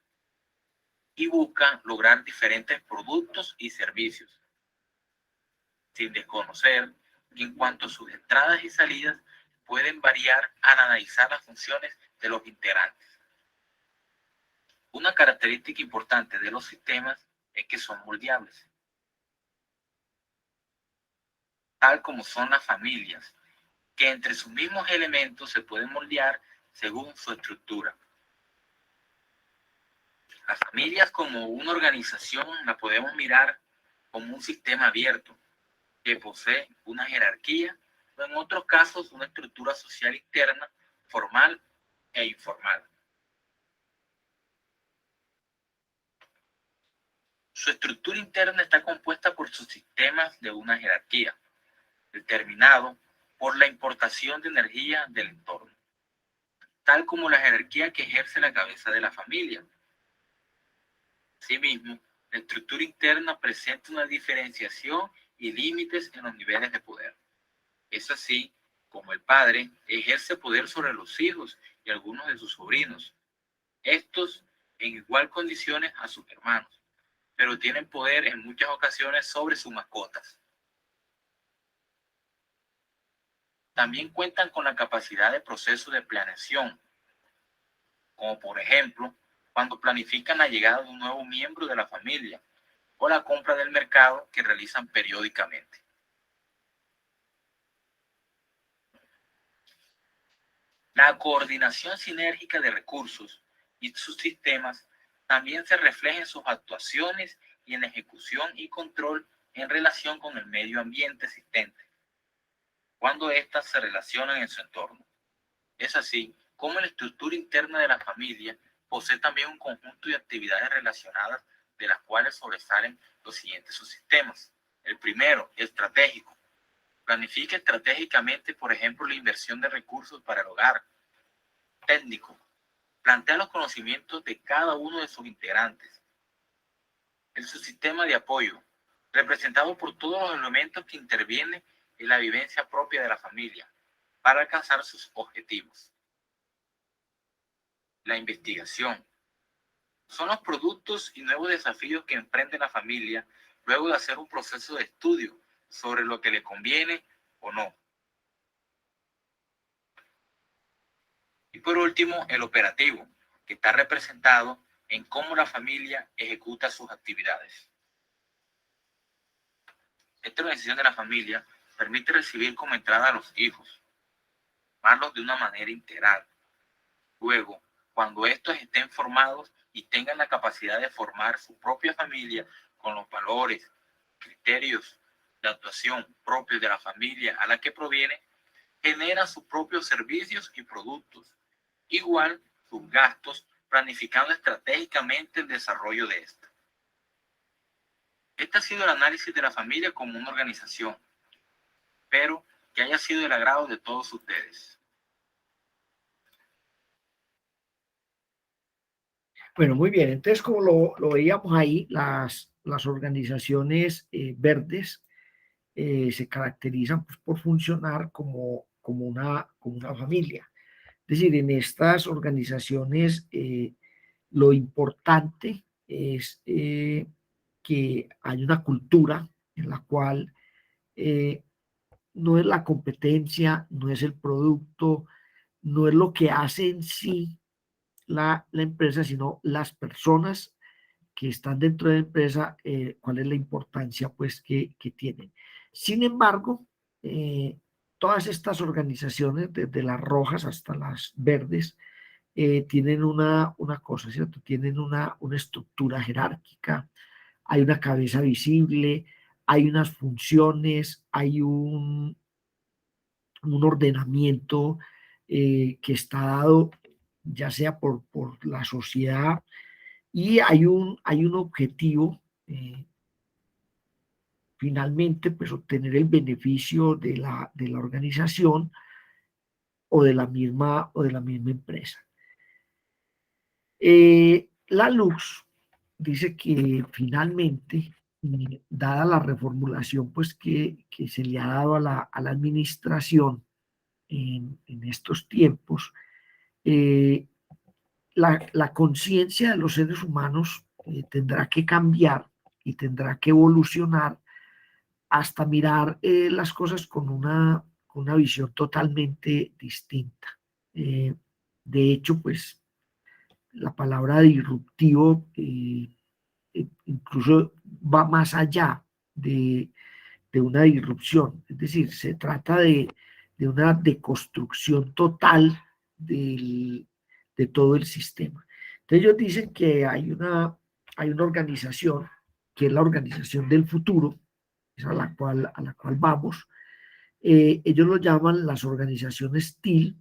y busca lograr diferentes productos y servicios, sin desconocer que en cuanto a sus entradas y salidas pueden variar al analizar las funciones de los integrantes. Una característica importante de los sistemas es que son moldeables, tal como son las familias, que entre sus mismos elementos se pueden moldear según su estructura. Las familias como una organización la podemos mirar como un sistema abierto que posee una jerarquía o en otros casos una estructura social interna, formal e informal. Su estructura interna está compuesta por sus sistemas de una jerarquía, determinado por la importación de energía del entorno, tal como la jerarquía que ejerce la cabeza de la familia. Asimismo, la estructura interna presenta una diferenciación y límites en los niveles de poder. Es así como el padre ejerce poder sobre los hijos y algunos de sus sobrinos, estos en igual condiciones a sus hermanos, pero tienen poder en muchas ocasiones sobre sus mascotas. También cuentan con la capacidad de proceso de planeación, como por ejemplo, cuando planifican la llegada de un nuevo miembro de la familia o la compra del mercado que realizan periódicamente. La coordinación sinérgica de recursos y sus sistemas también se refleja en sus actuaciones y en la ejecución y control en relación con el medio ambiente existente, cuando éstas se relacionan en su entorno. Es así como la estructura interna de la familia posee también un conjunto de actividades relacionadas de las cuales sobresalen los siguientes subsistemas. El primero, estratégico. Planifica estratégicamente, por ejemplo, la inversión de recursos para el hogar. Técnico. Plantea los conocimientos de cada uno de sus integrantes. El subsistema de apoyo, representado por todos los elementos que intervienen en la vivencia propia de la familia para alcanzar sus objetivos. La investigación. Son los productos y nuevos desafíos que emprende la familia luego de hacer un proceso de estudio sobre lo que le conviene o no. Y por último, el operativo, que está representado en cómo la familia ejecuta sus actividades. Esta organización de la familia permite recibir como entrada a los hijos, formarlos de una manera integral. Luego, cuando estos estén formados y tengan la capacidad de formar su propia familia con los valores, criterios de actuación propios de la familia a la que proviene, genera sus propios servicios y productos, igual sus gastos, planificando estratégicamente el desarrollo de esta. Este ha sido el análisis de la familia como una organización, espero que haya sido del agrado de todos ustedes. Bueno, muy bien. Entonces, como lo veíamos ahí, las organizaciones verdes se caracterizan pues, por funcionar como una familia. Es decir, en estas organizaciones lo importante es que hay una cultura en la cual no es la competencia, no es el producto, no es lo que hace en sí la empresa, sino las personas que están dentro de la empresa, cuál es la importancia pues que tienen. Sin embargo, todas estas organizaciones, desde las rojas hasta las verdes, tienen una cosa, ¿cierto? Tienen una estructura jerárquica, hay una cabeza visible, hay unas funciones, hay un ordenamiento que está dado ya sea por la sociedad, y hay un objetivo, finalmente, pues obtener el beneficio de la organización o de la misma empresa. La Lux dice que finalmente, dada la reformulación pues, que se le ha dado a la administración en estos tiempos, la conciencia de los seres humanos tendrá que cambiar y tendrá que evolucionar hasta mirar las cosas con una visión totalmente distinta. De hecho, pues la palabra disruptivo incluso va más allá de una disrupción, es decir, se trata de una deconstrucción total de todo el sistema. Entonces ellos dicen que hay una organización, que es la organización del futuro, es a la cual vamos. Ellos lo llaman las organizaciones TIL,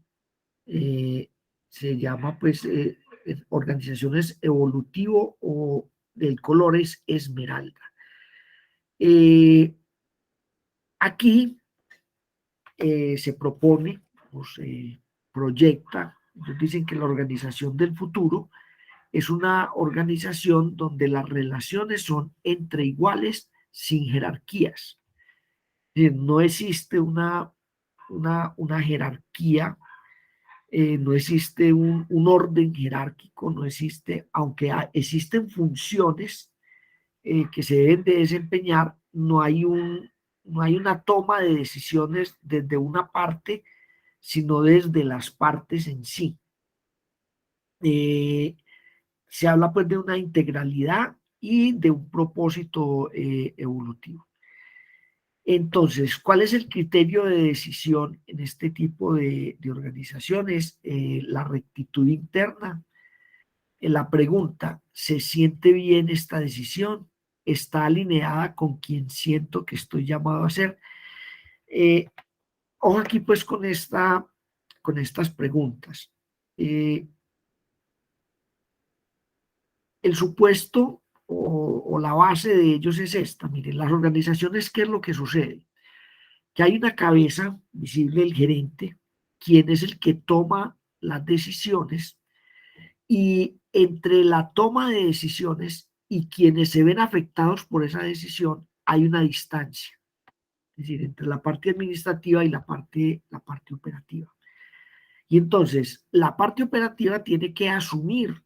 se llama pues organizaciones evolutivo o del color es esmeralda. Aquí se propone, pues, proyecta, ellos dicen que la organización del futuro es una organización donde las relaciones son entre iguales sin jerarquías. No existe una jerarquía, no existe un orden jerárquico, no existe, aunque existen funciones que se deben de desempeñar, no hay una toma de decisiones desde una parte, sino desde las partes en sí. Se habla pues de una integralidad y de un propósito evolutivo. Entonces, ¿cuál es el criterio de decisión en este tipo de organizaciones? La rectitud interna. La pregunta, ¿se siente bien esta decisión? ¿Está alineada con quien siento que estoy llamado a ser? Ojo aquí pues con estas preguntas. El supuesto o la base de ellos es esta. Miren, las organizaciones, ¿qué es lo que sucede? Que hay una cabeza visible, el gerente, quien es el que toma las decisiones, y entre la toma de decisiones y quienes se ven afectados por esa decisión hay una distancia, es decir, entre la parte administrativa y la parte operativa. Y entonces la parte operativa tiene que asumir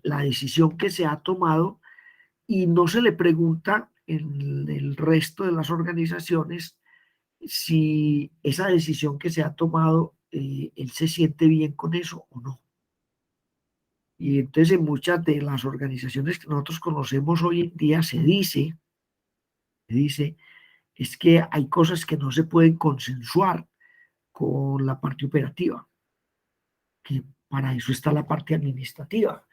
la decisión que se ha tomado y no se le pregunta en el resto de las organizaciones si esa decisión que se ha tomado, él se siente bien con eso o no. Y entonces en muchas de las organizaciones que nosotros conocemos hoy en día se dice, es que hay cosas que no se pueden consensuar con la parte operativa, que para eso está la parte administrativa,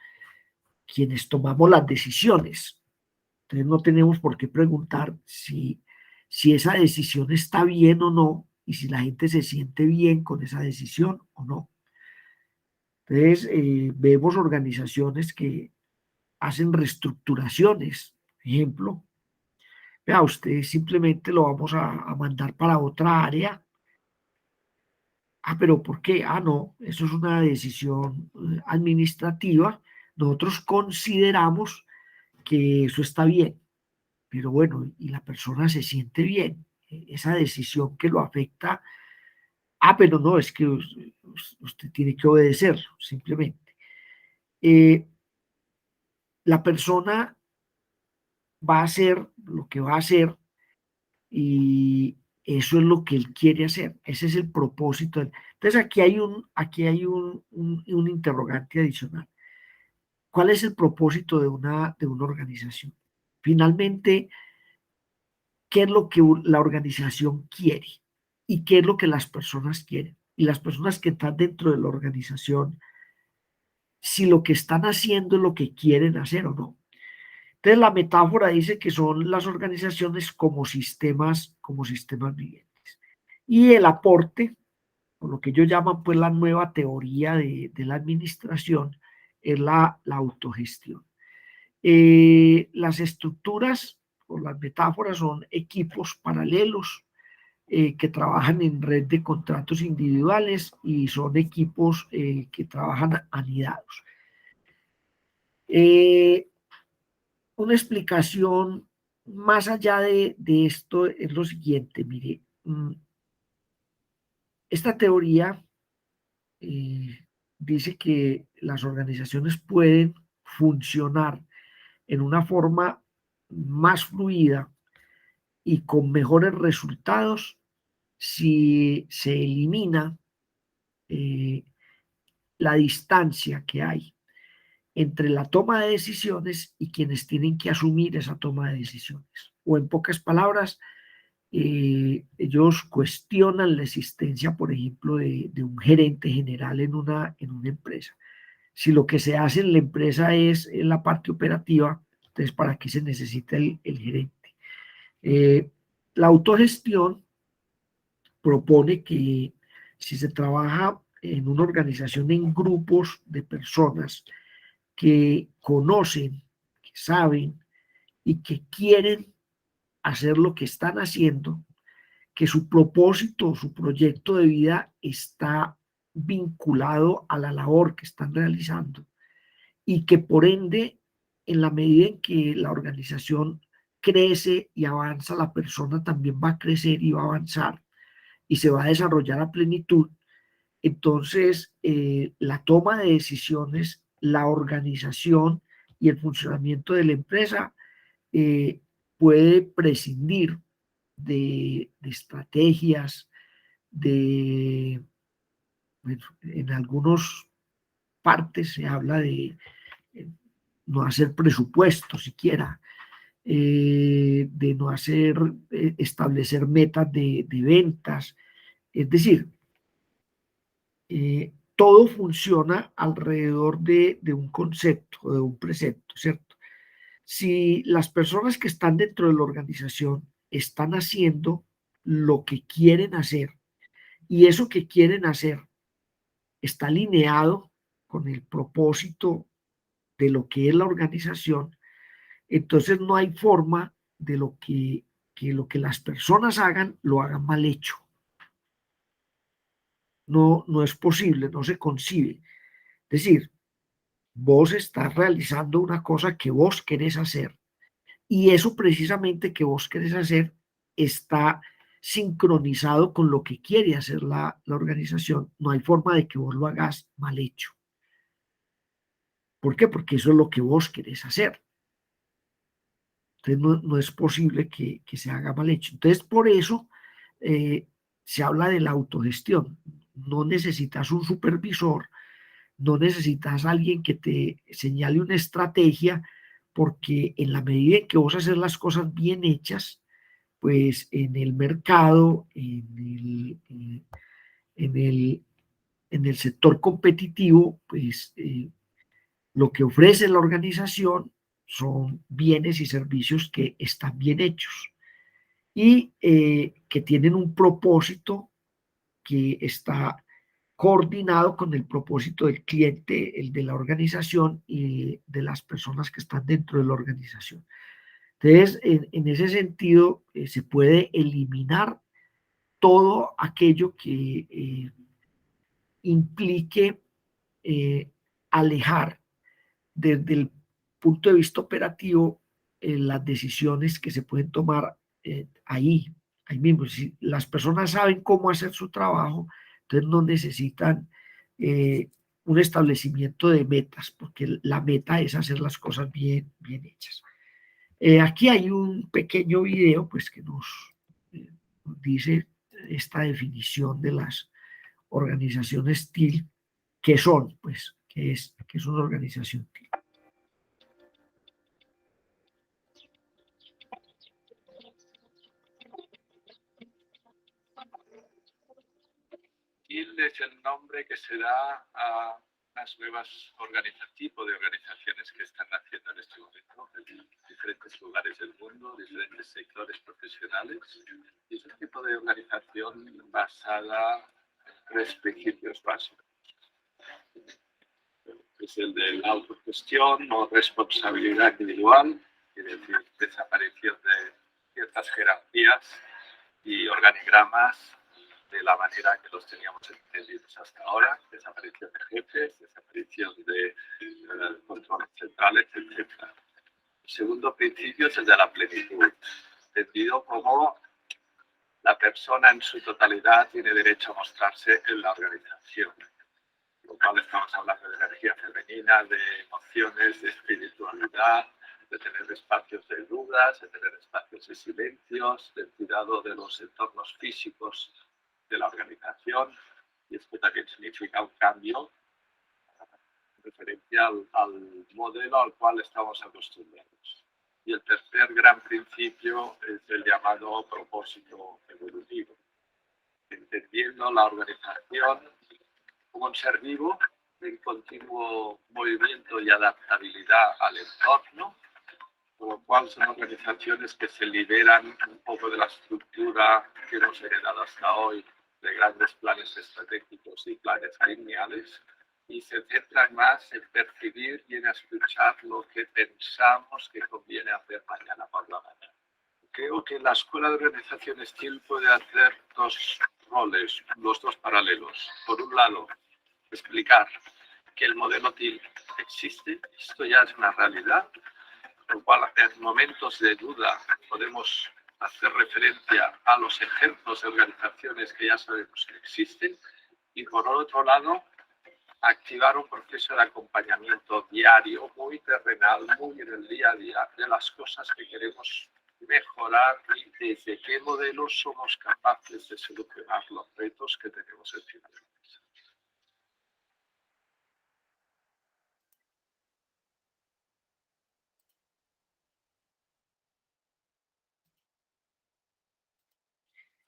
quienes tomamos las decisiones. Entonces no tenemos por qué preguntar si esa decisión está bien o no, y si la gente se siente bien con esa decisión o no. Entonces vemos organizaciones que hacen reestructuraciones. Ejemplo, vea, usted simplemente lo vamos a mandar para otra área. Ah, pero ¿por qué? Ah, no, eso es una decisión administrativa. Nosotros consideramos que eso está bien, pero bueno, y la persona se siente bien. Esa decisión que lo afecta, pero no, es que usted tiene que obedecerlo, simplemente. La persona va a hacer lo que va a hacer y eso es lo que él quiere hacer. Ese es el propósito. Entonces aquí hay un interrogante adicional. ¿Cuál es el propósito de una organización? Finalmente, ¿qué es lo que la organización quiere? ¿Y qué es lo que las personas quieren? Y las personas que están dentro de la organización, si lo que están haciendo es lo que quieren hacer o no. Entonces la metáfora dice que son las organizaciones como sistemas vivientes. Y el aporte, o lo que ellos llaman pues la nueva teoría de la administración, es la autogestión. Las estructuras o las metáforas son equipos paralelos que trabajan en red de contratos individuales y son equipos que trabajan anidados. Una explicación más allá de esto es lo siguiente, mire, esta teoría dice que las organizaciones pueden funcionar en una forma más fluida y con mejores resultados si se elimina la distancia que hay entre la toma de decisiones y quienes tienen que asumir esa toma de decisiones. O en pocas palabras, ellos cuestionan la existencia, por ejemplo, de un gerente general en una empresa. Si lo que se hace en la empresa es en la parte operativa, entonces ¿para qué se necesita el gerente? La autogestión propone que si se trabaja en una organización en grupos de personas que conocen, que saben y que quieren hacer lo que están haciendo, que su propósito, su proyecto de vida está vinculado a la labor que están realizando y que por ende, en la medida en que la organización crece y avanza, la persona también va a crecer y va a avanzar y se va a desarrollar a plenitud. Entonces, la toma de decisiones, la organización y el funcionamiento de la empresa puede prescindir de estrategias, bueno, en algunas partes se habla de no hacer presupuestos siquiera, de no establecer metas de ventas. Es decir, todo funciona alrededor de un concepto, de un precepto, ¿cierto? Si las personas que están dentro de la organización están haciendo lo que quieren hacer y eso que quieren hacer está alineado con el propósito de lo que es la organización, entonces no hay forma de que lo que las personas hagan lo hagan mal hecho. No, no es posible, no se concibe. Es decir, vos estás realizando una cosa que vos querés hacer y eso precisamente que vos querés hacer está sincronizado con lo que quiere hacer la organización. No hay forma de que vos lo hagas mal hecho. ¿Por qué? Porque eso es lo que vos querés hacer. Entonces no es posible que se haga mal hecho. Entonces por eso se habla de la autogestión. No necesitas un supervisor, no necesitas alguien que te señale una estrategia, porque en la medida en que vos haces las cosas bien hechas, pues en el mercado, en el sector competitivo, pues lo que ofrece la organización son bienes y servicios que están bien hechos y que tienen un propósito que está coordinado con el propósito del cliente, el de la organización y de las personas que están dentro de la organización. Entonces, en ese sentido, se puede eliminar todo aquello que implique alejar desde el punto de vista operativo las decisiones que se pueden tomar ahí mismo. Si las personas saben cómo hacer su trabajo, entonces no necesitan un establecimiento de metas, porque la meta es hacer las cosas bien hechas. Aquí hay un pequeño video pues, que nos dice esta definición de las organizaciones TIL, que son, pues, que es una organización TIL. TIL es el nombre que se da a unas nuevas tipo de organizaciones que están naciendo en este momento en diferentes lugares del mundo, diferentes sectores profesionales. Y es un tipo de organización basada en 3 principios básicos. Es el de la autogestión o responsabilidad individual, es decir, desaparición de ciertas jerarquías y organigramas de la manera que los teníamos entendidos hasta ahora, desaparición de jefes, desaparición de controles centrales, etc. El segundo principio es el de la plenitud, entendido como la persona en su totalidad tiene derecho a mostrarse en la organización. cual estamos hablando de energía femenina, de emociones, de espiritualidad, de tener espacios de dudas, de tener espacios de silencios, del cuidado de los entornos físicos de la organización, y esto también significa un cambio en referencia al modelo al cual estamos acostumbrados. Y el tercer gran principio es el llamado propósito evolutivo, entendiendo la organización como un ser vivo en continuo movimiento y adaptabilidad al entorno, con lo cual son organizaciones que se liberan un poco de la estructura que hemos heredado hasta hoy, de grandes planes estratégicos y planes lineales, y se centran más en percibir y en escuchar lo que pensamos que conviene hacer mañana por la mañana. Creo que la Escuela de Organización STIL puede hacer dos roles, los dos paralelos. Por un lado, explicar que el modelo TIL existe, esto ya es una realidad, con lo cual en momentos de duda podemos hacer referencia a los ejemplos de organizaciones que ya sabemos que existen, y por otro lado, activar un proceso de acompañamiento diario, muy terrenal, muy en el día a día, de las cosas que queremos mejorar y desde qué modelos somos capaces de solucionar los retos que tenemos encima de la mesa.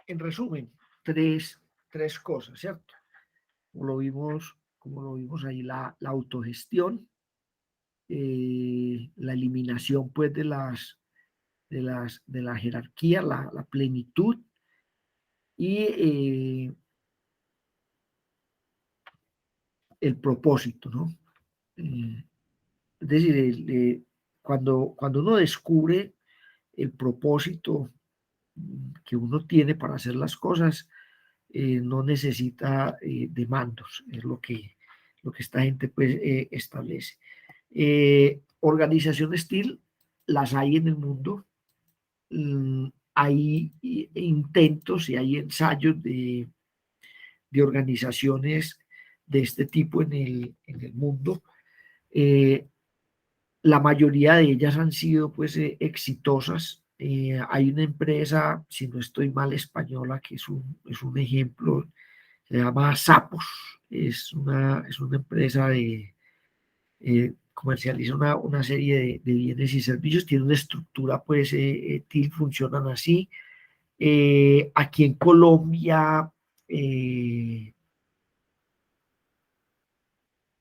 En resumen, tres cosas, ¿cierto? Como lo vimos ahí, la autogestión, la eliminación pues de la jerarquía, la plenitud, y el propósito, ¿no? Es decir, cuando uno descubre el propósito que uno tiene para hacer las cosas, no necesita de mandos, es lo que esta gente pues establece. Organizaciones STIL las hay en el mundo, hay intentos y hay ensayos de organizaciones de este tipo en el mundo. La mayoría de ellas han sido pues exitosas. Hay una empresa, si no estoy mal, española, que es un ejemplo, se llama Sapos, es una empresa comercializa una serie de bienes y servicios, tiene una estructura pues TIL, funcionan así. Aquí en Colombia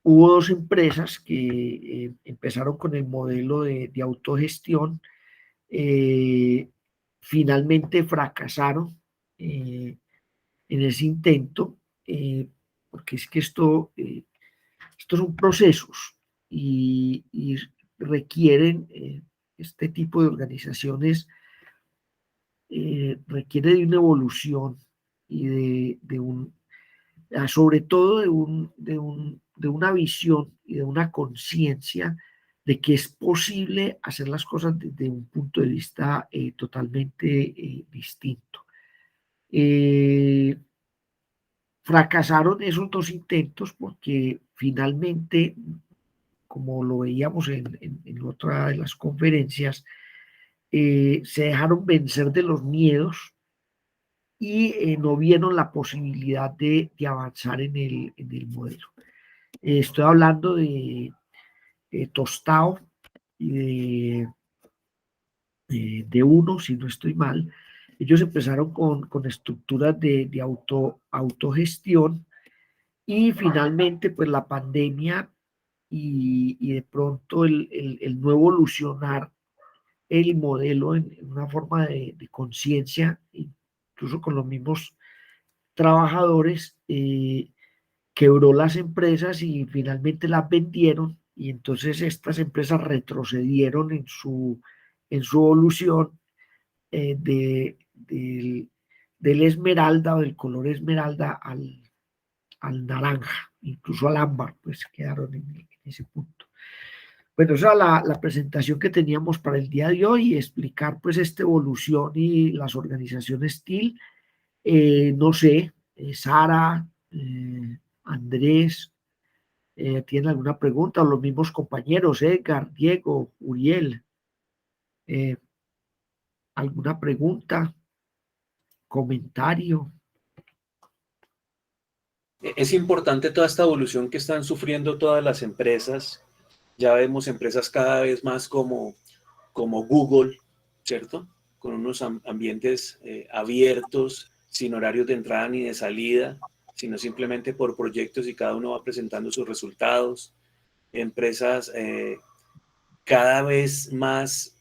hubo dos empresas que empezaron con el modelo de autogestión, finalmente fracasaron en ese intento, porque es que estos son procesos y requieren, este tipo de organizaciones requiere de una evolución y sobre todo de una visión y de una conciencia de que es posible hacer las cosas desde un punto de vista totalmente distinto. Fracasaron esos dos intentos porque finalmente, como lo veíamos en otra de las conferencias, se dejaron vencer de los miedos y no vieron la posibilidad de avanzar en el modelo. Estoy hablando de Tostado y de Uno, si no estoy mal. Ellos empezaron con estructuras de autogestión, y finalmente pues la pandemia y de pronto el no evolucionar el modelo en una forma de conciencia, incluso con los mismos trabajadores, quebró las empresas y finalmente las vendieron, y entonces estas empresas retrocedieron en su evolución del esmeralda o del color esmeralda al naranja, incluso al ámbar, pues quedaron en ese punto. Bueno, esa es la presentación que teníamos para el día de hoy, explicar pues esta evolución y las organizaciones TIL. No sé, Sara, Andrés, ¿Tienen alguna pregunta? O los mismos compañeros, Edgar, Diego, Uriel. ¿Alguna pregunta? ¿Comentario? Es importante toda esta evolución que están sufriendo todas las empresas. Ya vemos empresas cada vez más como Google, ¿cierto? Con unos ambientes abiertos, sin horarios de entrada ni de salida, sino simplemente por proyectos y cada uno va presentando sus resultados. Empresas cada vez más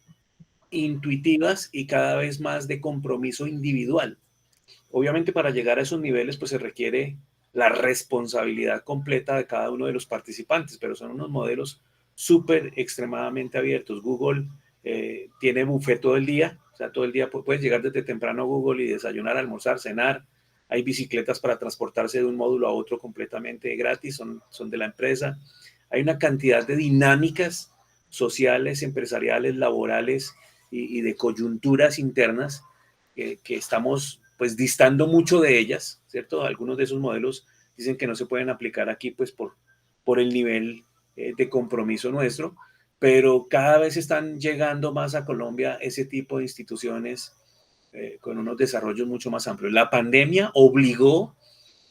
intuitivas y cada vez más de compromiso individual. Obviamente para llegar a esos niveles pues se requiere la responsabilidad completa de cada uno de los participantes, pero son unos modelos súper extremadamente abiertos. Google tiene buffet todo el día, o sea, todo el día puedes llegar desde temprano a Google y desayunar, almorzar, cenar. Hay bicicletas para transportarse de un módulo a otro completamente gratis, son de la empresa. Hay una cantidad de dinámicas sociales, empresariales, laborales y de coyunturas internas que estamos pues distando mucho de ellas, ¿cierto? Algunos de esos modelos dicen que no se pueden aplicar aquí pues por el nivel de compromiso nuestro, pero cada vez están llegando más a Colombia ese tipo de instituciones con unos desarrollos mucho más amplios. La pandemia obligó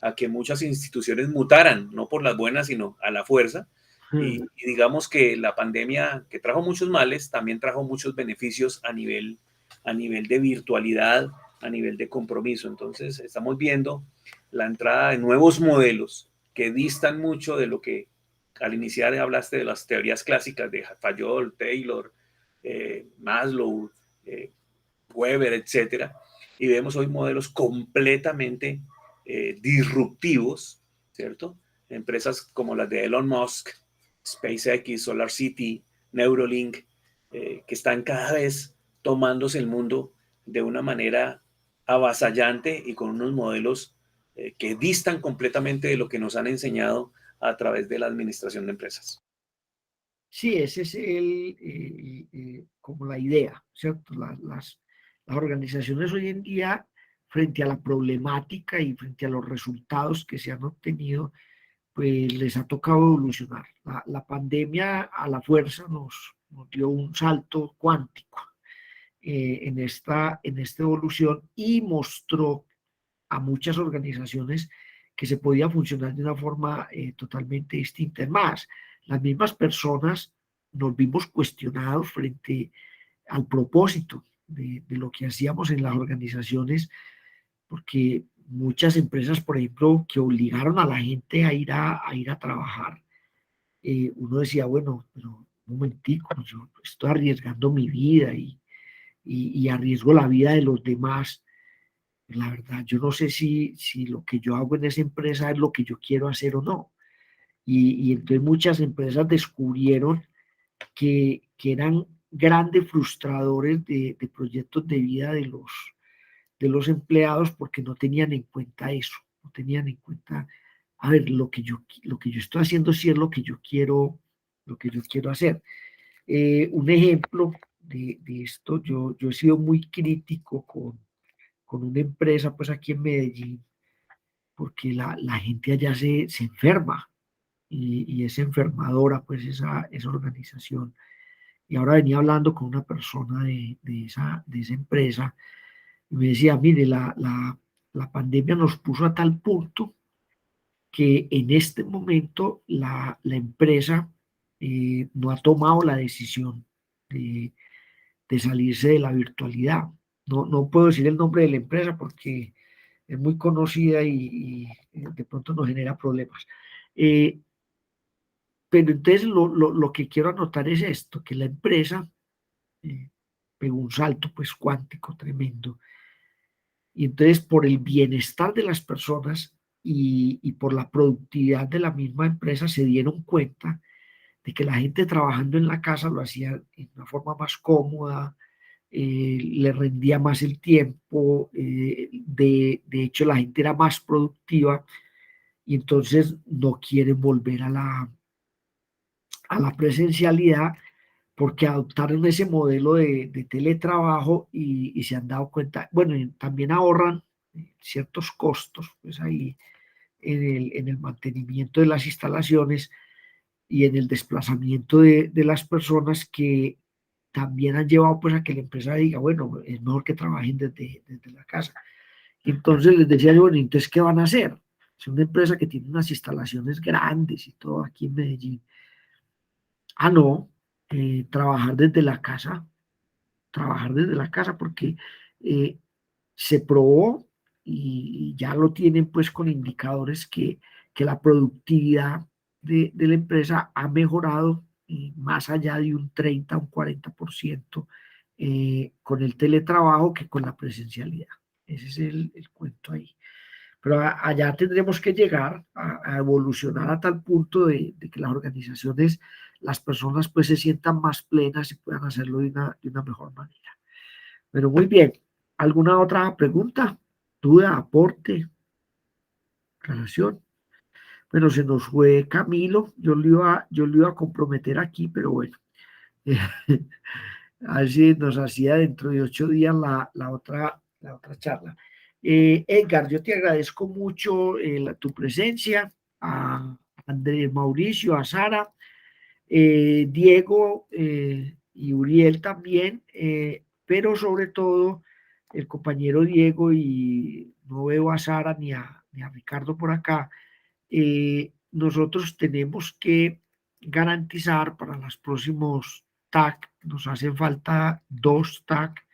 a que muchas instituciones mutaran, no por las buenas, sino a la fuerza. Y digamos que la pandemia, que trajo muchos males, también trajo muchos beneficios a nivel de virtualidad, a nivel de compromiso. Entonces, estamos viendo la entrada de nuevos modelos que distan mucho de lo que al iniciar hablaste de las teorías clásicas de Fayol, Taylor, Maslow, Weber, etcétera. Y vemos hoy modelos completamente disruptivos, ¿cierto? Empresas como las de Elon Musk, SpaceX, SolarCity, Neuralink, que están cada vez tomándose el mundo de una manera avasallante y con unos modelos que distan completamente de lo que nos han enseñado a través de la administración de empresas. Sí, ese es como la idea, ¿cierto? Las organizaciones hoy en día, frente a la problemática y frente a los resultados que se han obtenido, pues les ha tocado evolucionar. La pandemia a la fuerza nos dio un salto cuántico en esta evolución y mostró a muchas organizaciones que se podía funcionar de una forma totalmente distinta. Es más, las mismas personas nos vimos cuestionados frente al propósito de lo que hacíamos en las organizaciones, porque muchas empresas, por ejemplo, que obligaron a la gente a ir a trabajar, uno decía, bueno, pero un momentico, yo estoy arriesgando mi vida y arriesgo la vida de los demás. La verdad, yo no sé si lo que yo hago en esa empresa es lo que yo quiero hacer o no. Y entonces muchas empresas descubrieron que eran grandes frustradores de proyectos de vida de los empleados porque no tenían en cuenta eso, no tenían en cuenta, a ver, lo que yo estoy haciendo sí es lo que yo quiero hacer. Un ejemplo de esto, yo he sido muy crítico con una empresa pues aquí en Medellín, porque la gente allá se enferma y es enfermadora pues esa organización. Y ahora venía hablando con una persona de esa empresa y me decía, mire, la pandemia nos puso a tal punto que en este momento la empresa no ha tomado la decisión de salirse de la virtualidad. No puedo decir el nombre de la empresa porque es muy conocida y de pronto nos genera problemas. Pero entonces lo que quiero anotar es esto, que la empresa pegó un salto pues cuántico tremendo. Y entonces por el bienestar de las personas y por la productividad de la misma empresa se dieron cuenta de que la gente trabajando en la casa lo hacía de una forma más cómoda, le rendía más el tiempo, de hecho la gente era más productiva y entonces no quieren volver a la presencialidad porque adoptaron ese modelo de teletrabajo y se han dado cuenta, bueno, y también ahorran ciertos costos pues ahí en el mantenimiento de las instalaciones, y en el desplazamiento de las personas que también han llevado pues a que la empresa diga, bueno, es mejor que trabajen desde la casa. Entonces les decía yo, bueno, entonces, ¿qué van a hacer? Es una empresa que tiene unas instalaciones grandes y todo aquí en Medellín. Ah, no, trabajar desde la casa, porque se probó y ya lo tienen pues con indicadores que la productividad de la empresa ha mejorado más allá de un 30, un 40% con el teletrabajo que con la presencialidad. Ese es el cuento ahí. Pero allá tendremos que llegar a evolucionar a tal punto de que las organizaciones, las personas pues se sientan más plenas y puedan hacerlo de una mejor manera. Pero muy bien. ¿Alguna otra pregunta? ¿Duda? ¿Aporte? ¿Aclaración? Bueno, se nos fue Camilo. Yo lo iba a comprometer aquí, pero bueno. A ver si nos hacía dentro de 8 días la otra charla. Edgar, yo te agradezco mucho tu presencia, a Andrés Mauricio, a Sara, Diego y Uriel también, pero sobre todo el compañero Diego, y no veo a Sara ni a Ricardo por acá. Nosotros tenemos que garantizar para los próximos TAC, nos hacen falta 2 TAC,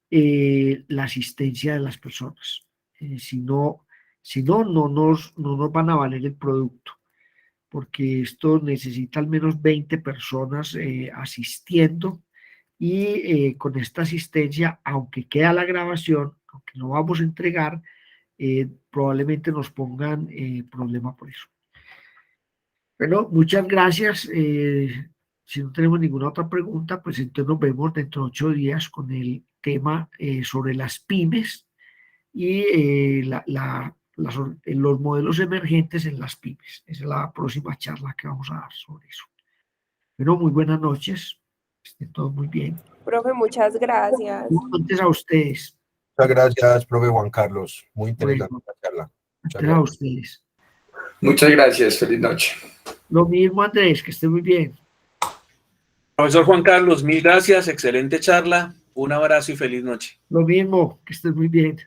la asistencia de las personas. Si no, no nos van a valer el producto, porque esto necesita al menos 20 personas asistiendo, y con esta asistencia, aunque queda la grabación, aunque no vamos a entregar, probablemente nos pongan problema por eso. Bueno, muchas gracias. Si no tenemos ninguna otra pregunta, pues entonces nos vemos dentro de 8 días con el tema sobre las pymes y los modelos emergentes en las pymes. Esa es la próxima charla que vamos a dar sobre eso. Bueno, muy buenas noches. Estén todos muy bien. Profe, muchas gracias. Antes a ustedes. Muchas gracias, profe Juan Carlos. Muy interesante la charla. Antes a ustedes. Muchas gracias. Feliz noche. Lo mismo, Andrés, que esté muy bien. Profesor Juan Carlos, mil gracias. Excelente charla. Un abrazo y feliz noche. Lo mismo, que estés muy bien.